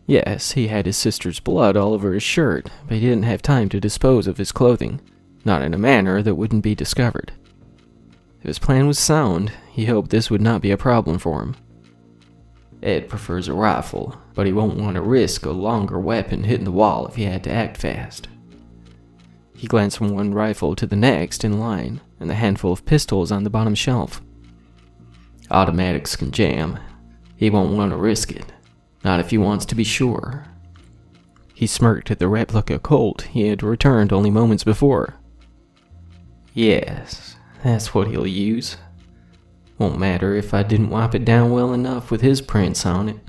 Yes, he had his sister's blood all over his shirt, but he didn't have time to dispose of his clothing, not in a manner that wouldn't be discovered. If his plan was sound, he hoped this would not be a problem for him. Ed prefers a rifle, but he won't want to risk a longer weapon hitting the wall if he had to act fast. He glanced from one rifle to the next in line, and the handful of pistols on the bottom shelf. Automatics can jam. He won't want to risk it. Not if he wants to be sure. He smirked at the replica Colt he had returned only moments before. Yes, that's what he'll use. Won't matter if I didn't wipe it down well enough with his prints on it.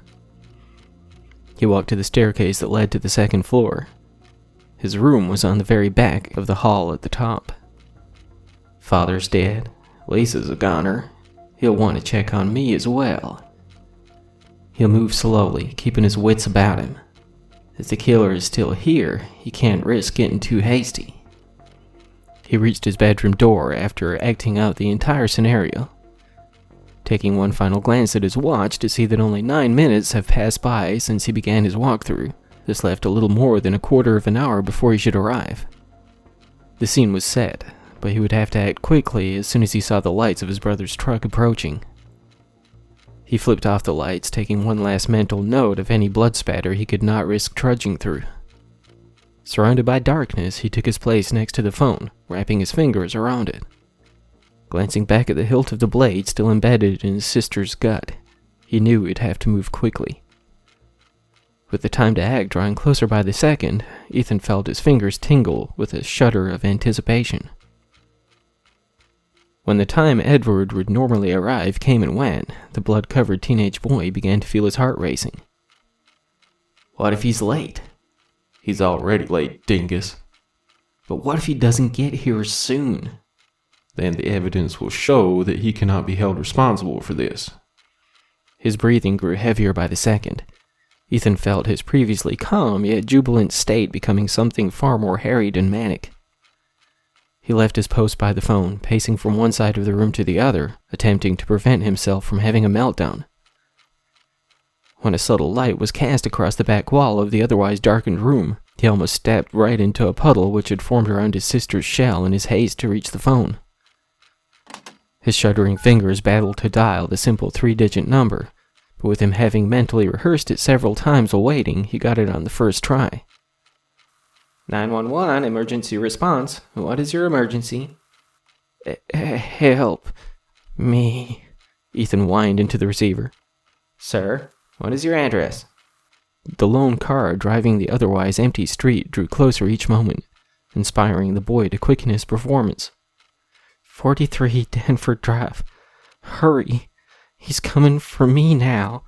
He walked to the staircase that led to the second floor. His room was on the very back of the hall at the top. Father's dead. Lisa's a goner. He'll want to check on me as well. He'll move slowly, keeping his wits about him. As the killer is still here, he can't risk getting too hasty. He reached his bedroom door after acting out the entire scenario. Taking one final glance at his watch to see that only 9 minutes have passed by since he began his walkthrough, this left a little more than a quarter of an hour before he should arrive. The scene was set, but he would have to act quickly as soon as he saw the lights of his brother's truck approaching. He flipped off the lights, taking one last mental note of any blood spatter he could not risk trudging through. Surrounded by darkness, he took his place next to the phone, wrapping his fingers around it. Glancing back at the hilt of the blade still embedded in his sister's gut, he knew he'd have to move quickly. With the time to act drawing closer by the second, Ethan felt his fingers tingle with a shudder of anticipation. When the time Edward would normally arrive came and went, the blood-covered teenage boy began to feel his heart racing. What if he's late? He's already late, dingus. But what if he doesn't get here soon? Then the evidence will show that he cannot be held responsible for this. His breathing grew heavier by the second. Ethan felt his previously calm yet jubilant state becoming something far more harried and manic. He left his post by the phone, pacing from one side of the room to the other, attempting to prevent himself from having a meltdown. When a subtle light was cast across the back wall of the otherwise darkened room, he almost stepped right into a puddle which had formed around his sister's shell in his haste to reach the phone. His shuddering fingers battled to dial the simple 3-digit number, but with him having mentally rehearsed it several times while waiting, he got it on the first try. 911, emergency response. What is your emergency? Help me, Ethan whined into the receiver. Sir, what is your address? The lone car driving the otherwise empty street drew closer each moment, inspiring the boy to quicken his performance. 43 Denford Drive. Hurry, he's coming for me now.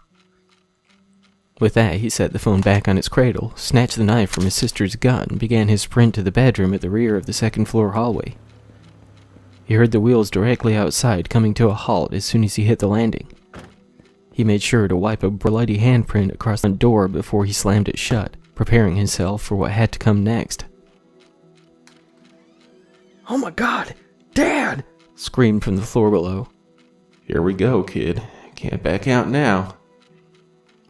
With that, he set the phone back on its cradle, snatched the knife from his sister's gut, and began his sprint to the bedroom at the rear of the second-floor hallway. He heard the wheels directly outside coming to a halt as soon as he hit the landing. He made sure to wipe a bloody handprint across the door before he slammed it shut, preparing himself for what had to come next. Oh my God, Dad! Screamed from the floor below. Here we go, kid. Can't back out now.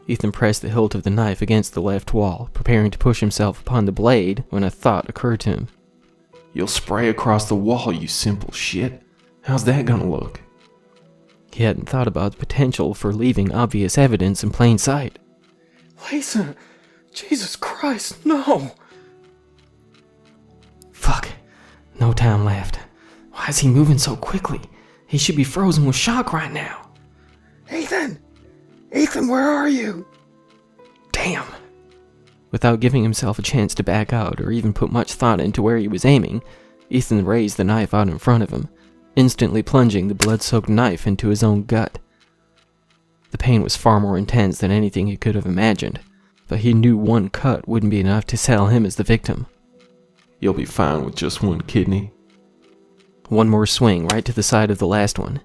Ethan pressed the hilt of the knife against the left wall, preparing to push himself upon the blade when a thought occurred to him. You'll spray across the wall, you simple shit. How's that gonna look? He hadn't thought about the potential for leaving obvious evidence in plain sight. Lisa! Jesus Christ, no! Fuck. No time left. Why is he moving so quickly? He should be frozen with shock right now. Ethan! Ethan, where are you? Damn. Without giving himself a chance to back out or even put much thought into where he was aiming, Ethan raised the knife out in front of him, instantly plunging the blood-soaked knife into his own gut. The pain was far more intense than anything he could have imagined, but he knew one cut wouldn't be enough to sell him as the victim. You'll be fine with just one kidney. One more swing right to the side of the last one.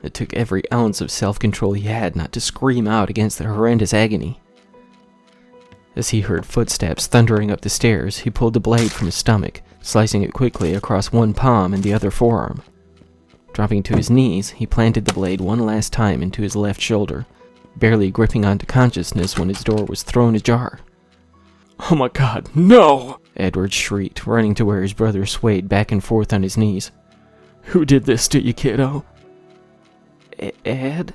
It took every ounce of self-control he had not to scream out against the horrendous agony. As he heard footsteps thundering up the stairs, he pulled the blade from his stomach, slicing it quickly across one palm and the other forearm. Dropping to his knees, he planted the blade one last time into his left shoulder, barely gripping onto consciousness when his door was thrown ajar. Oh my God, no! Edward shrieked, running to where his brother swayed back and forth on his knees. Who did this to you, kiddo? Ed?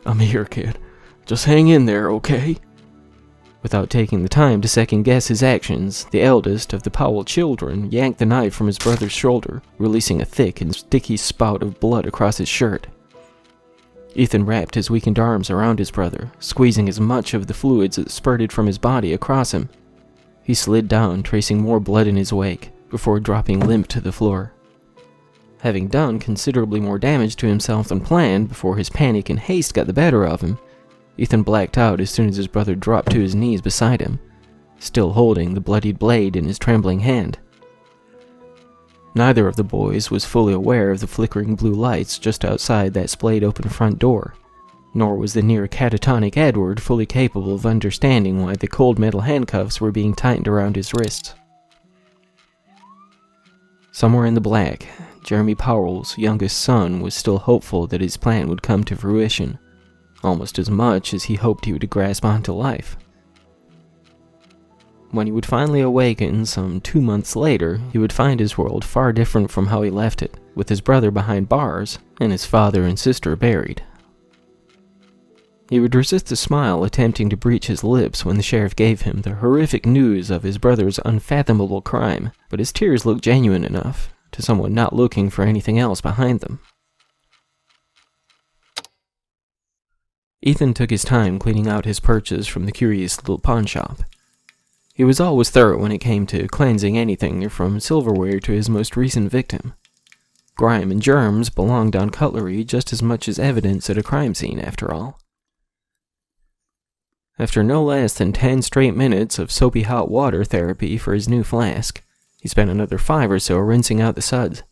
I'm here, kid. Just hang in there, okay? Without taking the time to second-guess his actions, the eldest of the Powell children yanked the knife from his brother's shoulder, releasing a thick and sticky spout of blood across his shirt. Ethan wrapped his weakened arms around his brother, squeezing as much of the fluids that spurted from his body across him. He slid down, tracing more blood in his wake, before dropping limp to the floor. Having done considerably more damage to himself than planned before his panic and haste got the better of him, Ethan blacked out as soon as his brother dropped to his knees beside him, still holding the bloodied blade in his trembling hand. Neither of the boys was fully aware of the flickering blue lights just outside that splayed-open front door, nor was the near catatonic Edward fully capable of understanding why the cold metal handcuffs were being tightened around his wrists. Somewhere in the black, Jeremy Powell's youngest son was still hopeful that his plan would come to fruition, almost as much as he hoped he would grasp onto life. When he would finally awaken some 2 months later, he would find his world far different from how he left it, with his brother behind bars and his father and sister buried. He would resist a smile attempting to breach his lips when the sheriff gave him the horrific news of his brother's unfathomable crime, but his tears looked genuine enough to someone not looking for anything else behind them. Ethan took his time cleaning out his purchase from the curious little pawn shop. He was always thorough when it came to cleansing anything from silverware to his most recent victim. Grime and germs belonged on cutlery just as much as evidence at a crime scene, after all. After no less than 10 straight minutes of soapy hot water therapy for his new flask, he spent another 5 or so rinsing out the suds.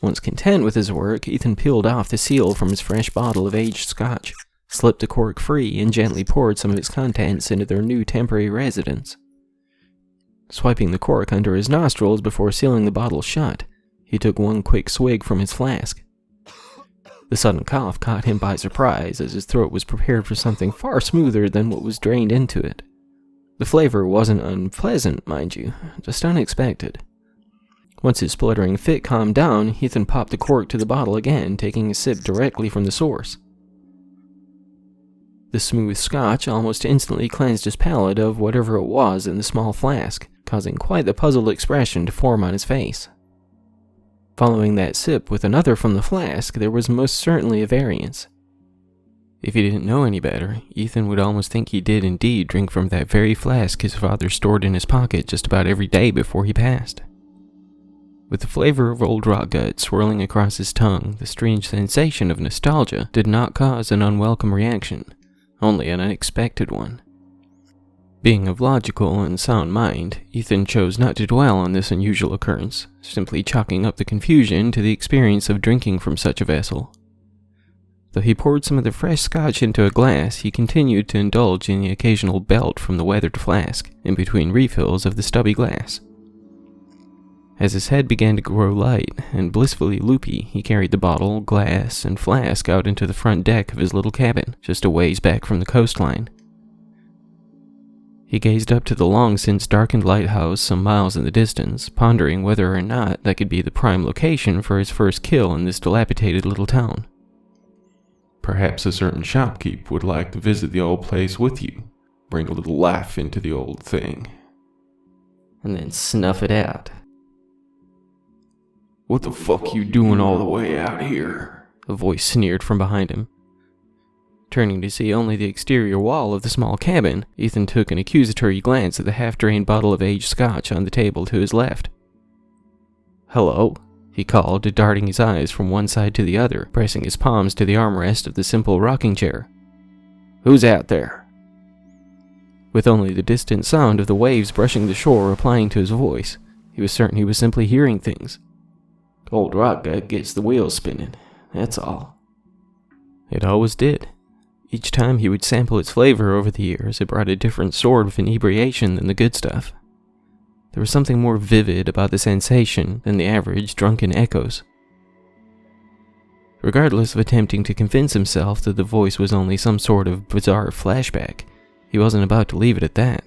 Once content with his work, Ethan peeled off the seal from his fresh bottle of aged scotch, slipped the cork free, and gently poured some of its contents into their new temporary residence. Swiping the cork under his nostrils before sealing the bottle shut, he took one quick swig from his flask. The sudden cough caught him by surprise, as his throat was prepared for something far smoother than what was drained into it. The flavor wasn't unpleasant, mind you, just unexpected. Once his spluttering fit calmed down, Ethan popped the cork to the bottle again, taking a sip directly from the source. The smooth scotch almost instantly cleansed his palate of whatever it was in the small flask, causing quite the puzzled expression to form on his face. Following that sip with another from the flask, there was most certainly a variance. If he didn't know any better, Ethan would almost think he did indeed drink from that very flask his father stored in his pocket just about every day before he passed. With the flavor of old Rotgut swirling across his tongue, the strange sensation of nostalgia did not cause an unwelcome reaction, only an unexpected one. Being of logical and sound mind, Ethan chose not to dwell on this unusual occurrence, simply chalking up the confusion to the experience of drinking from such a vessel. Though he poured some of the fresh scotch into a glass, he continued to indulge in the occasional belt from the weathered flask, in between refills of the stubby glass. As his head began to grow light and blissfully loopy, he carried the bottle, glass, and flask out into the front deck of his little cabin, just a ways back from the coastline. He gazed up to the long-since darkened lighthouse some miles in the distance, pondering whether or not that could be the prime location for his first kill in this dilapidated little town. Perhaps a certain shopkeeper would like to visit the old place with you, bring a little life into the old thing. And then snuff it out. What the fuck you doing all the way out here? A voice sneered from behind him. Turning to see only the exterior wall of the small cabin, Ethan took an accusatory glance at the half-drained bottle of aged scotch on the table to his left. "Hello," he called, darting his eyes from one side to the other, pressing his palms to the armrest of the simple rocking chair. "Who's out there?" With only the distant sound of the waves brushing the shore replying to his voice, he was certain he was simply hearing things. "Old Rotgut gets the wheels spinning, that's all." It always did. Each time he would sample its flavor over the years, it brought a different sort of inebriation than the good stuff. There was something more vivid about the sensation than the average drunken echoes. Regardless of attempting to convince himself that the voice was only some sort of bizarre flashback, he wasn't about to leave it at that.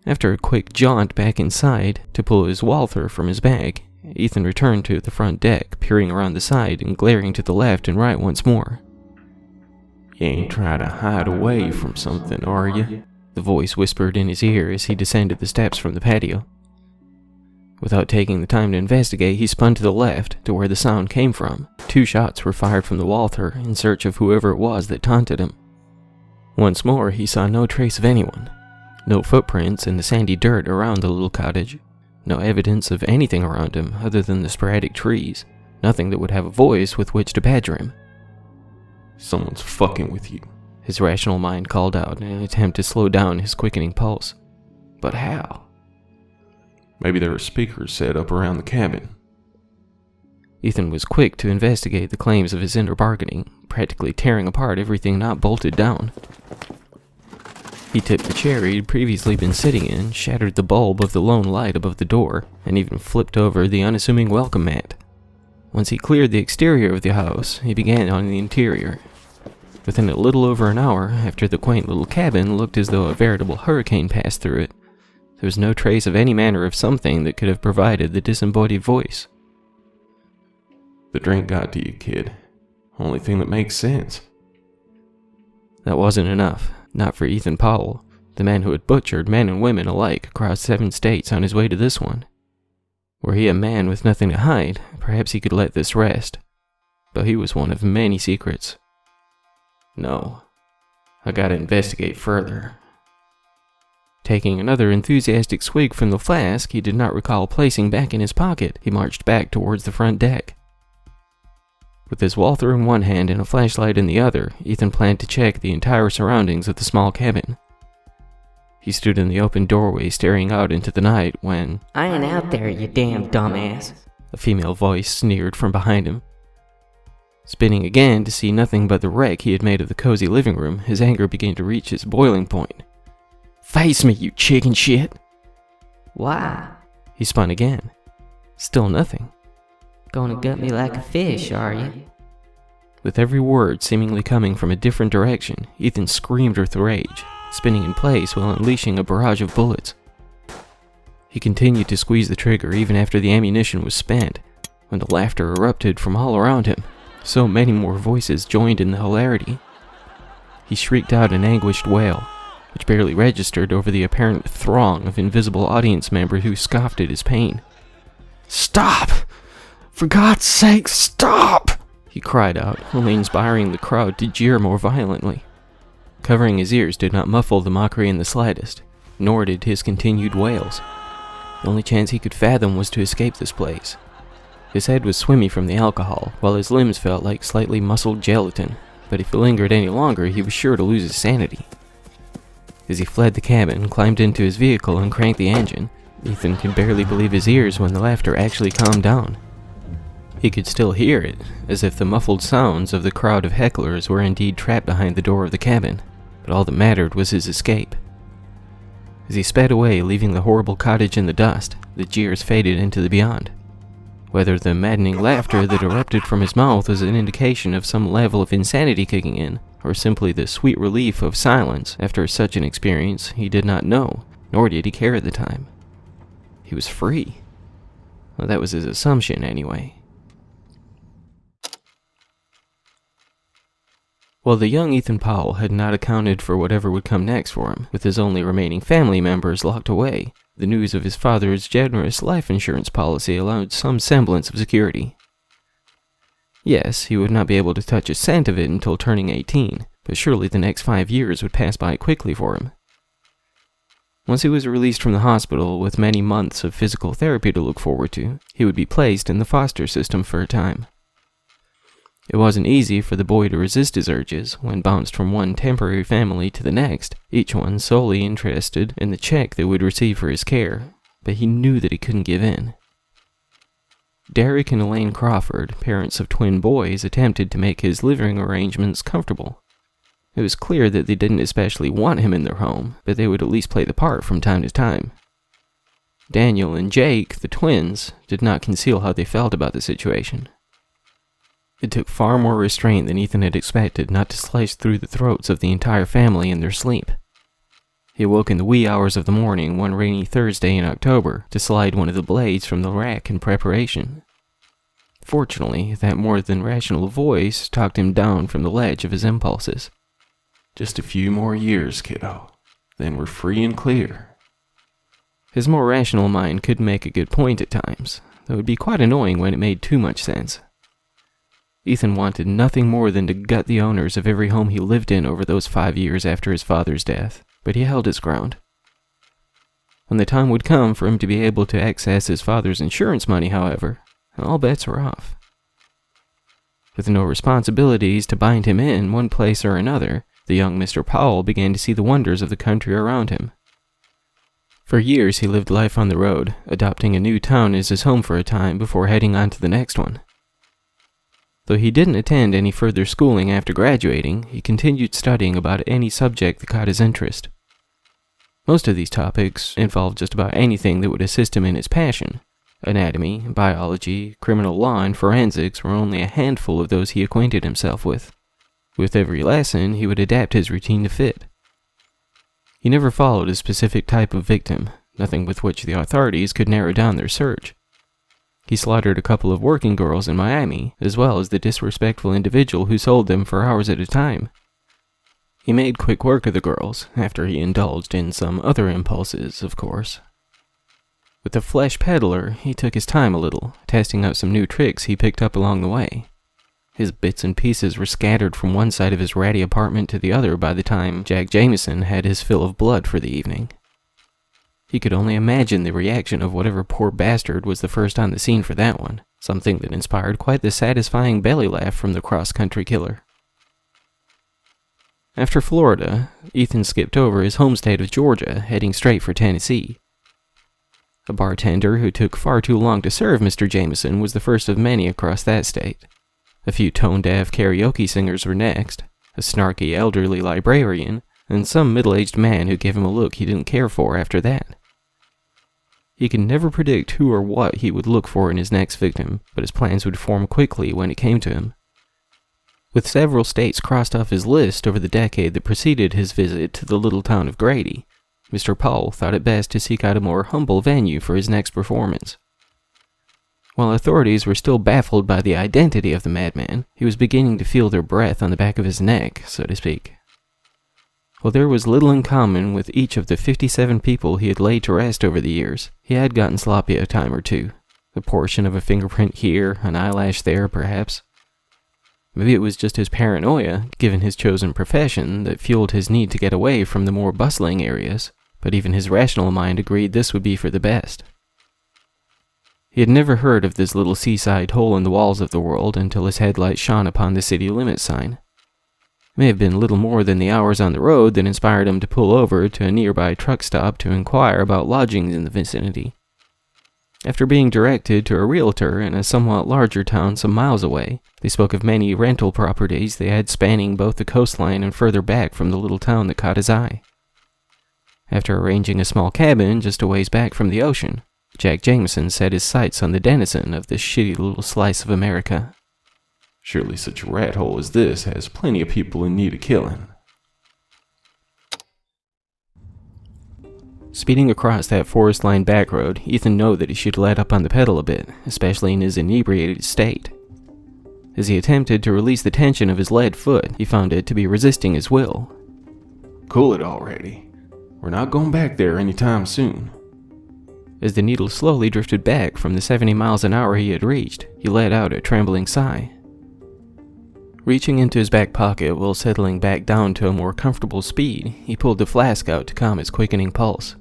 After a quick jaunt back inside to pull his Walther from his bag, Ethan returned to the front deck, peering around the side and glaring to the left and right once more. You ain't trying to hide away from something, are you? The voice whispered in his ear as he descended the steps from the patio. Without taking the time to investigate, he spun to the left, to where the sound came from. 2 shots were fired from the Walther in search of whoever it was that taunted him. Once more, he saw no trace of anyone. No footprints in the sandy dirt around the little cottage. No evidence of anything around him other than the sporadic trees. Nothing that would have a voice with which to badger him. Someone's fucking with you, his rational mind called out in an attempt to slow down his quickening pulse. But how? Maybe there are speakers set up around the cabin. Ethan was quick to investigate the claims of his inner bargaining, practically tearing apart everything not bolted down. He tipped the chair he'd previously been sitting in, shattered the bulb of the lone light above the door, and even flipped over the unassuming welcome mat. Once he cleared the exterior of the house, he began on the interior. Within a little over an hour, after the quaint little cabin looked as though a veritable hurricane passed through it, there was no trace of any manner of something that could have provided the disembodied voice. The drink got to you, kid. Only thing that makes sense. That wasn't enough. Not for Ethan Powell, the man who had butchered men and women alike across 7 states on his way to this one. Were he a man with nothing to hide, perhaps he could let this rest. But he was one of many secrets. No, I gotta investigate further. Taking another enthusiastic swig from the flask he did not recall placing back in his pocket, he marched back towards the front deck. With his Walther in one hand and a flashlight in the other, Ethan planned to check the entire surroundings of the small cabin. He stood in the open doorway staring out into the night when, "I ain't out there, you damn dumbass," a female voice sneered from behind him. Spinning again to see nothing but the wreck he had made of the cozy living room, his anger began to reach its boiling point. "Face me, you chicken shit!" Why? He spun again. Still nothing. Gonna gut me like a fish, are you? With every word seemingly coming from a different direction, Ethan screamed with rage, spinning in place while unleashing a barrage of bullets. He continued to squeeze the trigger even after the ammunition was spent, when the laughter erupted from all around him. So many more voices joined in the hilarity. He shrieked out an anguished wail, which barely registered over the apparent throng of invisible audience members who scoffed at his pain. "Stop! For God's sake, stop!" he cried out, only inspiring the crowd to jeer more violently. Covering his ears did not muffle the mockery in the slightest, nor did his continued wails. The only chance he could fathom was to escape this place. His head was swimmy from the alcohol, while his limbs felt like slightly muscled gelatin, but if he lingered any longer, he was sure to lose his sanity. As he fled the cabin, climbed into his vehicle, and cranked the engine, Ethan could barely believe his ears when the laughter actually calmed down. He could still hear it, as if the muffled sounds of the crowd of hecklers were indeed trapped behind the door of the cabin, but all that mattered was his escape. As he sped away, leaving the horrible cottage in the dust, the jeers faded into the beyond. Whether the maddening laughter that erupted from his mouth was an indication of some level of insanity kicking in, or simply the sweet relief of silence after such an experience, he did not know, nor did he care at the time. He was free. Well, that was his assumption, anyway. While the young Ethan Powell had not accounted for whatever would come next for him, with his only remaining family members locked away, the news of his father's generous life insurance policy allowed some semblance of security. Yes, he would not be able to touch a cent of it until turning 18, but surely the next 5 years would pass by quickly for him. Once he was released from the hospital with many months of physical therapy to look forward to, he would be placed in the foster system for a time. It wasn't easy for the boy to resist his urges when bounced from one temporary family to the next, each one solely interested in the check they would receive for his care, but he knew that he couldn't give in. Derek and Elaine Crawford, parents of twin boys, attempted to make his living arrangements comfortable. It was clear that they didn't especially want him in their home, but they would at least play the part from time to time. Daniel and Jake, the twins, did not conceal how they felt about the situation. It took far more restraint than Ethan had expected not to slice through the throats of the entire family in their sleep. He awoke in the wee hours of the morning one rainy Thursday in October to slide one of the blades from the rack in preparation. Fortunately, that more than rational voice talked him down from the ledge of his impulses. "Just a few more years, kiddo. Then we're free and clear." His more rational mind could make a good point at times, though it would be quite annoying when it made too much sense. Ethan wanted nothing more than to gut the owners of every home he lived in over those 5 years after his father's death, but he held his ground. When the time would come for him to be able to access his father's insurance money, however, all bets were off. With no responsibilities to bind him in one place or another, the young Mr. Powell began to see the wonders of the country around him. For years he lived life on the road, adopting a new town as his home for a time before heading on to the next one. Though he didn't attend any further schooling after graduating, he continued studying about any subject that caught his interest. Most of these topics involved just about anything that would assist him in his passion. Anatomy, biology, criminal law, and forensics were only a handful of those he acquainted himself with. With every lesson, he would adapt his routine to fit. He never followed a specific type of victim, nothing with which the authorities could narrow down their search. He slaughtered a couple of working girls in Miami, as well as the disrespectful individual who sold them for hours at a time. He made quick work of the girls, after he indulged in some other impulses, of course. With the flesh peddler, he took his time a little, testing out some new tricks he picked up along the way. His bits and pieces were scattered from one side of his ratty apartment to the other by the time Jack Jameson had his fill of blood for the evening. He could only imagine the reaction of whatever poor bastard was the first on the scene for that one, something that inspired quite the satisfying belly laugh from the cross-country killer. After Florida, Ethan skipped over his home state of Georgia, heading straight for Tennessee. A bartender who took far too long to serve Mr. Jameson was the first of many across that state. A few tone-deaf karaoke singers were next, a snarky elderly librarian, and some middle-aged man who gave him a look he didn't care for after that. He could never predict who or what he would look for in his next victim, but his plans would form quickly when it came to him. With several states crossed off his list over the decade that preceded his visit to the little town of Grady, Mr. Powell thought it best to seek out a more humble venue for his next performance. While authorities were still baffled by the identity of the madman, he was beginning to feel their breath on the back of his neck, so to speak. While there was little in common with each of the 57 people he had laid to rest over the years, he had gotten sloppy a time or two. A portion of a fingerprint here, an eyelash there, perhaps. Maybe it was just his paranoia, given his chosen profession, that fueled his need to get away from the more bustling areas, but even his rational mind agreed this would be for the best. He had never heard of this little seaside hole in the walls of the world until his headlight shone upon the city limit sign. It may have been little more than the hours on the road that inspired him to pull over to a nearby truck stop to inquire about lodgings in the vicinity. After being directed to a realtor in a somewhat larger town some miles away, they spoke of many rental properties they had spanning both the coastline and further back from the little town that caught his eye. After arranging a small cabin just a ways back from the ocean, Jack Jameson set his sights on the denizen of this shitty little slice of America. Surely such a rat hole as this has plenty of people in need of killing. Speeding across that forest-lined back road, Ethan knew that he should let up on the pedal a bit, especially in his inebriated state. As he attempted to release the tension of his lead foot, he found it to be resisting his will. Cool it already. We're not going back there anytime soon. As the needle slowly drifted back from the 70 miles an hour he had reached, he let out a trembling sigh. Reaching into his back pocket while settling back down to a more comfortable speed, he pulled the flask out to calm his quickening pulse.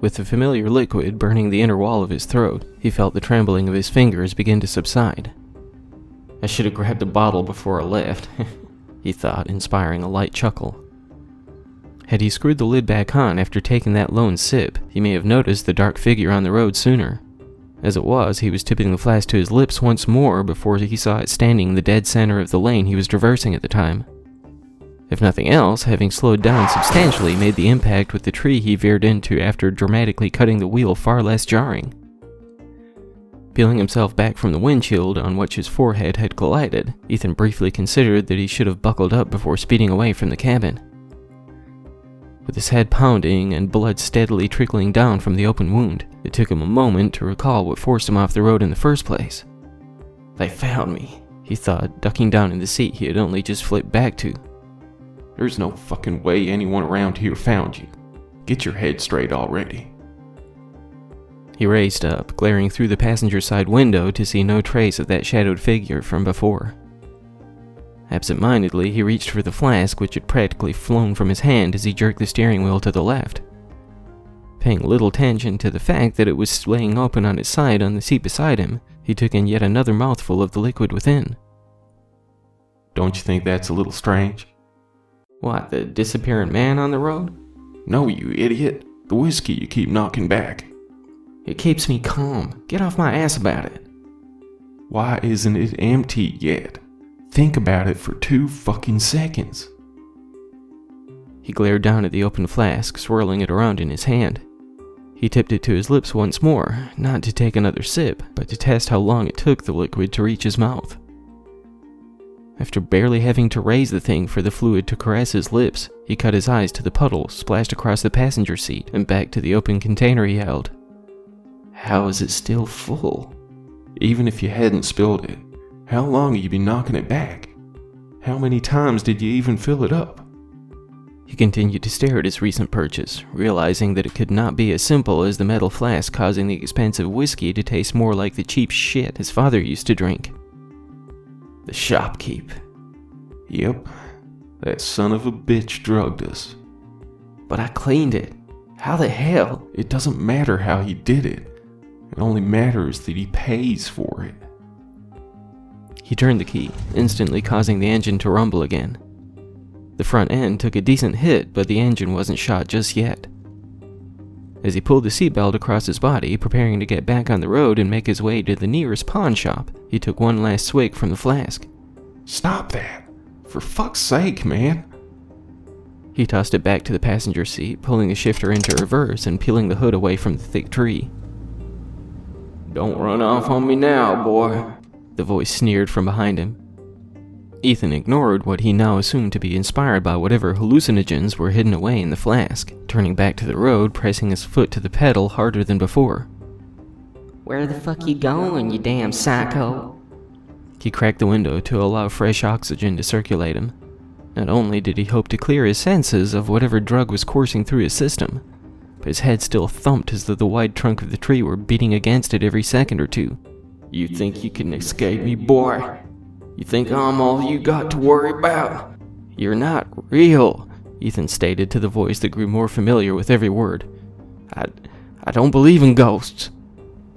With the familiar liquid burning the inner wall of his throat, he felt the trembling of his fingers begin to subside. I should have grabbed a bottle before I left, he thought, inspiring a light chuckle. Had he screwed the lid back on after taking that lone sip, he may have noticed the dark figure on the road sooner. As it was, he was tipping the flask to his lips once more before he saw it standing in the dead center of the lane he was traversing at the time. If nothing else, having slowed down substantially made the impact with the tree he veered into after dramatically cutting the wheel far less jarring. Peeling himself back from the windshield on which his forehead had collided, Ethan briefly considered that he should have buckled up before speeding away from the cabin. With his head pounding and blood steadily trickling down from the open wound, it took him a moment to recall what forced him off the road in the first place. "They found me," he thought, ducking down in the seat he had only just flipped back to. There's no fucking way anyone around here found you. Get your head straight already. He raised up, glaring through the passenger side window to see no trace of that shadowed figure from before. Absent-mindedly, he reached for the flask, which had practically flown from his hand as he jerked the steering wheel to the left. Paying little attention to the fact that it was laying open on its side on the seat beside him, he took in yet another mouthful of the liquid within. Don't you think that's a little strange? What, the disappearing man on the road? No, you idiot. The whiskey you keep knocking back. It keeps me calm. Get off my ass about it. Why isn't it empty yet? Think about it for 2 fucking seconds. He glared down at the open flask, swirling it around in his hand. He tipped it to his lips once more, not to take another sip, but to test how long it took the liquid to reach his mouth. After barely having to raise the thing for the fluid to caress his lips, he cut his eyes to the puddle splashed across the passenger seat and back to the open container he held. How is it still full? Even if you hadn't spilled it, how long have you been knocking it back? How many times did you even fill it up? He continued to stare at his recent purchase, realizing that it could not be as simple as the metal flask causing the expensive whiskey to taste more like the cheap shit his father used to drink. The shopkeep. Yep, that son of a bitch drugged us. But I cleaned it. How the hell? It doesn't matter how he did it. It only matters that he pays for it. He turned the key, instantly causing the engine to rumble again. The front end took a decent hit, but the engine wasn't shot just yet. As he pulled the seatbelt across his body, preparing to get back on the road and make his way to the nearest pawn shop, he took one last swig from the flask. Stop that! For fuck's sake, man! He tossed it back to the passenger seat, pulling the shifter into reverse and peeling the hood away from the thick tree. "Don't run off on me now, boy," the voice sneered from behind him. Ethan ignored what he now assumed to be inspired by whatever hallucinogens were hidden away in the flask, turning back to the road, pressing his foot to the pedal harder than before. Where the fuck you going, you damn psycho? He cracked the window to allow fresh oxygen to circulate him. Not only did he hope to clear his senses of whatever drug was coursing through his system, but his head still thumped as though the wide trunk of the tree were beating against it every second or two. "You think you can escape me, boy? You think I'm all you got to worry about?" "You're not real," Ethan stated to the voice that grew more familiar with every word. I don't believe in ghosts."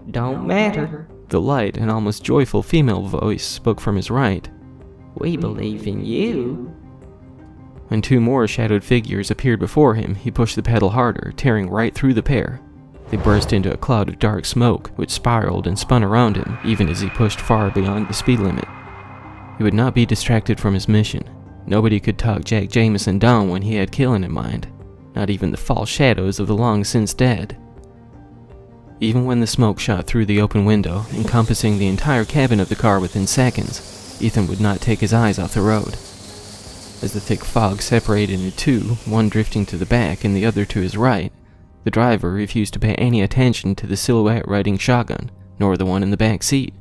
Don't matter. The light and almost joyful female voice spoke from his right. We believe in you. When two more shadowed figures appeared before him, he pushed the pedal harder, tearing right through the pair. They burst into a cloud of dark smoke, which spiraled and spun around him, even as he pushed far beyond the speed limit. He would not be distracted from his mission. Nobody could talk Jack Jameson down when he had killing in mind, not even the false shadows of the long since dead. Even when the smoke shot through the open window, encompassing the entire cabin of the car within seconds, Ethan would not take his eyes off the road. As the thick fog separated into two, one drifting to the back and the other to his right, the driver refused to pay any attention to the silhouette riding shotgun, nor the one in the back seat.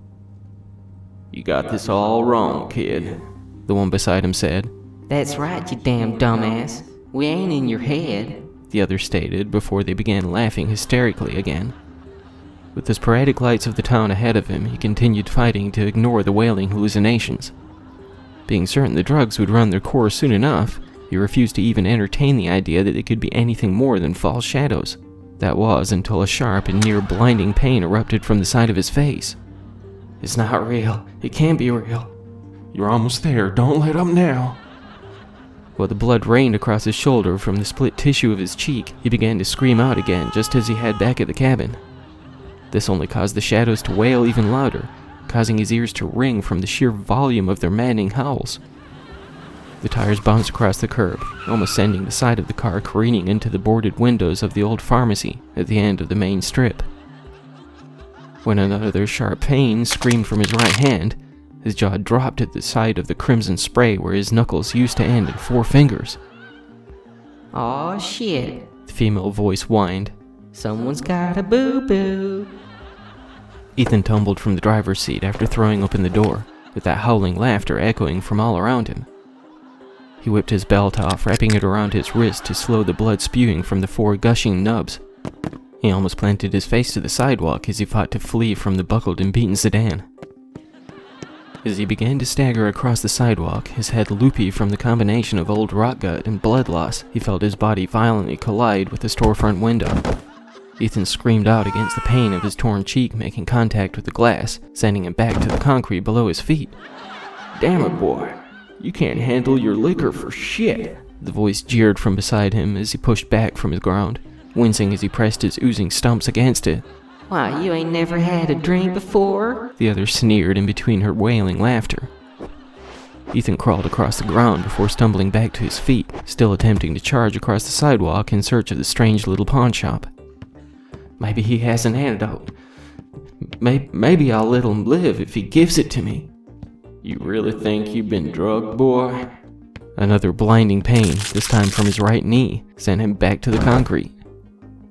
"You got this all wrong, kid," the one beside him said. That's right, you damn dumbass. We ain't in your head, the other stated before they began laughing hysterically again. With the sporadic lights of the town ahead of him, he continued fighting to ignore the wailing hallucinations. Being certain the drugs would run their course soon enough, he refused to even entertain the idea that it could be anything more than false shadows. That was until a sharp and near blinding pain erupted from the side of his face. "It's not real. It can't be real." "You're almost there. Don't let up now." While the blood rained across his shoulder from the split tissue of his cheek, he began to scream out again just as he had back at the cabin. This only caused the shadows to wail even louder, causing his ears to ring from the sheer volume of their maddening howls. The tires bounced across the curb, almost sending the side of the car careening into the boarded windows of the old pharmacy at the end of the main strip. When another sharp pain screamed from his right hand, his jaw dropped at the sight of the crimson spray where his knuckles used to end in 4 fingers. Aw shit. The female voice whined. Someone's got a boo-boo. Ethan tumbled from the driver's seat after throwing open the door, with that howling laughter echoing from all around him. He whipped his belt off, wrapping it around his wrist to slow the blood spewing from the 4 gushing nubs. He almost planted his face to the sidewalk as he fought to flee from the buckled and beaten sedan. As he began to stagger across the sidewalk, his head loopy from the combination of old Rotgut and blood loss, he felt his body violently collide with the storefront window. Ethan screamed out against the pain of his torn cheek making contact with the glass, sending him back to the concrete below his feet. "Damn it, boy. You can't handle your liquor for shit," the voice jeered from beside him as he pushed back from his ground, wincing as he pressed his oozing stumps against it. Why, you ain't never had a drink before? The other sneered in between her wailing laughter. Ethan crawled across the ground before stumbling back to his feet, still attempting to charge across the sidewalk in search of the strange little pawn shop. Maybe he has an antidote. Maybe I'll let him live if he gives it to me. "You really think you've been drugged, boy?" Another blinding pain, this time from his right knee, sent him back to the concrete.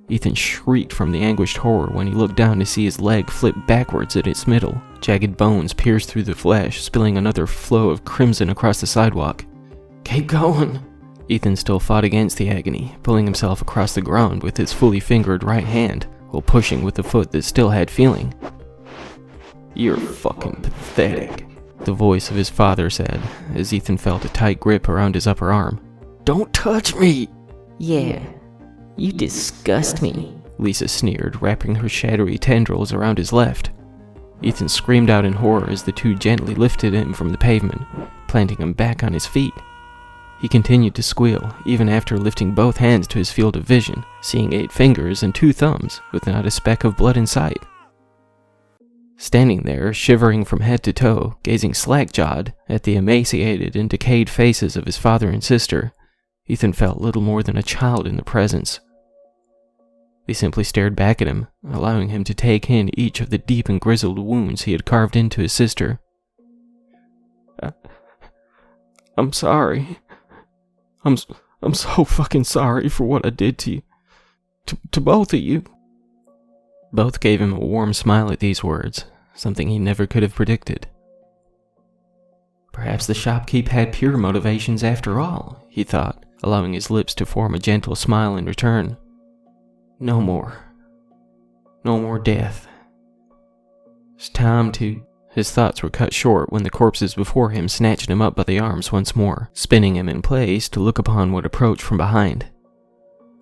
Ethan shrieked from the anguished horror when he looked down to see his leg flip backwards at its middle. Jagged bones pierced through the flesh, spilling another flow of crimson across the sidewalk. "Keep going." Ethan still fought against the agony, pulling himself across the ground with his fully fingered right hand, while pushing with the foot that still had feeling. "You're fucking pathetic," the voice of his father said, as Ethan felt a tight grip around his upper arm. "Don't touch me!" Yeah, you disgust me, Lisa sneered, wrapping her shadowy tendrils around his left. Ethan screamed out in horror as the two gently lifted him from the pavement, planting him back on his feet. He continued to squeal, even after lifting both hands to his field of vision, seeing 8 fingers and 2 thumbs, with not a speck of blood in sight. Standing there, shivering from head to toe, gazing slack-jawed at the emaciated and decayed faces of his father and sister, Ethan felt little more than a child in their presence. They simply stared back at him, allowing him to take in each of the deep and grizzled wounds he had carved into his sister. I'm sorry. I'm so fucking sorry for what I did to you. To both of you. Both gave him a warm smile at these words, something he never could have predicted. Perhaps the shopkeep had pure motivations after all, he thought, allowing his lips to form a gentle smile in return. No more death. It's time to... His thoughts were cut short when the corpses before him snatched him up by the arms once more, spinning him in place to look upon what approached from behind.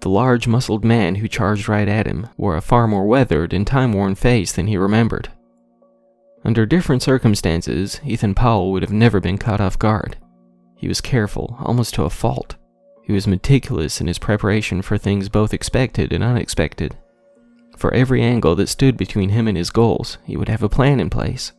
The large, muscled man who charged right at him wore a far more weathered and time-worn face than he remembered. Under different circumstances, Ethan Powell would have never been caught off guard. He was careful, almost to a fault. He was meticulous in his preparation for things both expected and unexpected. For every angle that stood between him and his goals, he would have a plan in place.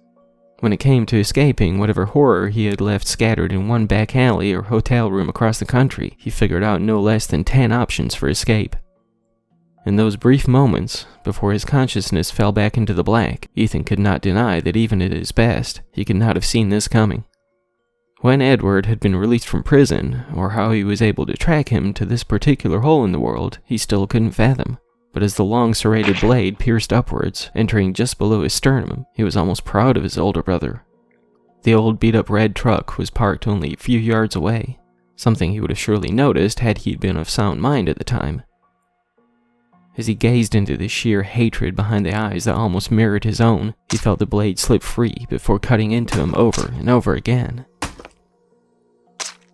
When it came to escaping whatever horror he had left scattered in one back alley or hotel room across the country, he figured out no less than 10 options for escape. In those brief moments, before his consciousness fell back into the black, Ethan could not deny that even at his best, he could not have seen this coming. When Edward had been released from prison, or how he was able to track him to this particular hole in the world, he still couldn't fathom. But as the long serrated blade pierced upwards, entering just below his sternum, he was almost proud of his older brother. The old beat-up red truck was parked only a few yards away, something he would have surely noticed had he been of sound mind at the time. As he gazed into the sheer hatred behind the eyes that almost mirrored his own, he felt the blade slip free before cutting into him over and over again.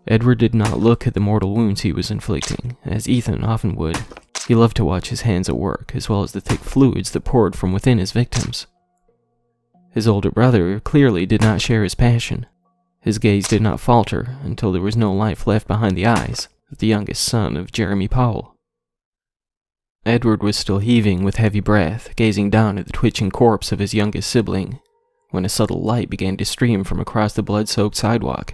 Edward did not look at the mortal wounds he was inflicting, as Ethan often would. He loved to watch his hands at work, as well as the thick fluids that poured from within his victims. His older brother clearly did not share his passion. His gaze did not falter until there was no life left behind the eyes of the youngest son of Jeremy Powell. Edward was still heaving with heavy breath, gazing down at the twitching corpse of his youngest sibling, when a subtle light began to stream from across the blood-soaked sidewalk.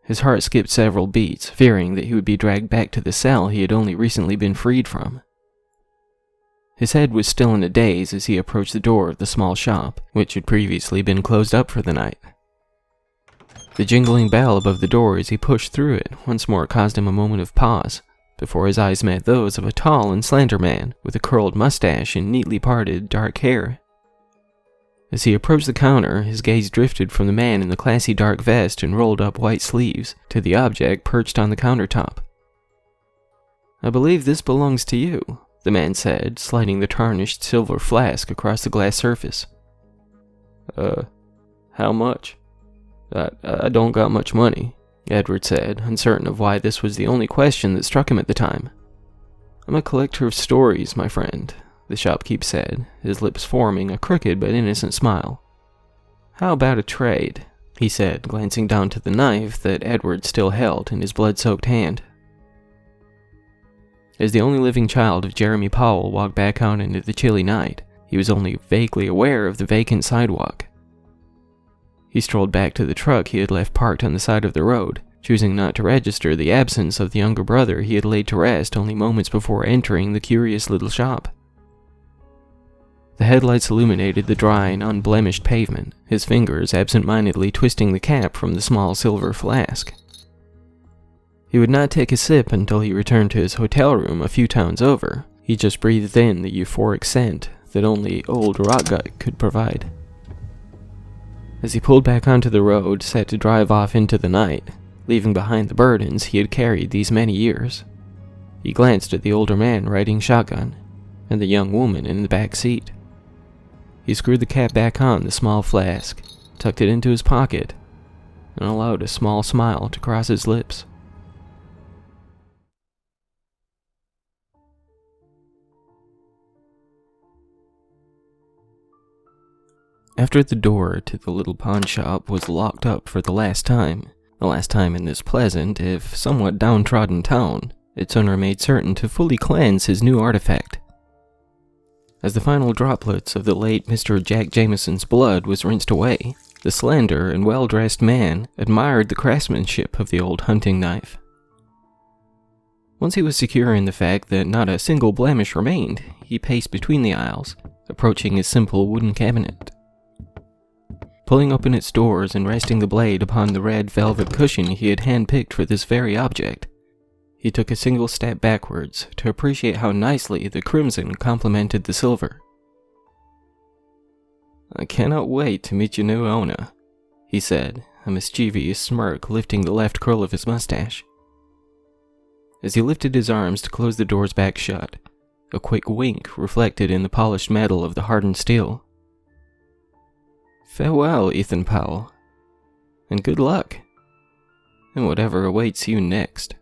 His heart skipped several beats, fearing that he would be dragged back to the cell he had only recently been freed from. His head was still in a daze as he approached the door of the small shop, which had previously been closed up for the night. The jingling bell above the door as he pushed through it once more caused him a moment of pause, before his eyes met those of a tall and slender man with a curled mustache and neatly parted dark hair. As he approached the counter, his gaze drifted from the man in the classy dark vest and rolled up white sleeves to the object perched on the countertop. "I believe this belongs to you," the man said, sliding the tarnished silver flask across the glass surface. How much?" I don't got much money," Edward said, uncertain of why this was the only question that struck him at the time. "I'm a collector of stories, my friend," the shopkeep said, his lips forming a crooked but innocent smile. "How about a trade?" he said, glancing down to the knife that Edward still held in his blood-soaked hand. As the only living child of Jeremy Powell walked back out into the chilly night, he was only vaguely aware of the vacant sidewalk. He strolled back to the truck he had left parked on the side of the road, choosing not to register the absence of the younger brother he had laid to rest only moments before entering the curious little shop. The headlights illuminated the dry and unblemished pavement, his fingers absent-mindedly twisting the cap from the small silver flask. He would not take a sip until he returned to his hotel room a few towns over. He just breathed in the euphoric scent that only old Rotgut could provide. As he pulled back onto the road, set to drive off into the night, leaving behind the burdens he had carried these many years, he glanced at the older man riding shotgun, and the young woman in the back seat. He screwed the cap back on the small flask, tucked it into his pocket, and allowed a small smile to cross his lips. After the door to the little pawn shop was locked up for the last time in this pleasant, if somewhat downtrodden town, its owner made certain to fully cleanse his new artifact. As the final droplets of the late Mr. Jack Jameson's blood was rinsed away, the slender and well-dressed man admired the craftsmanship of the old hunting knife. Once he was secure in the fact that not a single blemish remained, he paced between the aisles, approaching his simple wooden cabinet. Pulling open its doors and resting the blade upon the red velvet cushion he had handpicked for this very object, he took a single step backwards to appreciate how nicely the crimson complemented the silver. "I cannot wait to meet your new owner," he said, a mischievous smirk lifting the left curl of his mustache. As he lifted his arms to close the doors back shut, a quick wink reflected in the polished metal of the hardened steel. "Farewell, Ethan Powell, and good luck, and whatever awaits you next."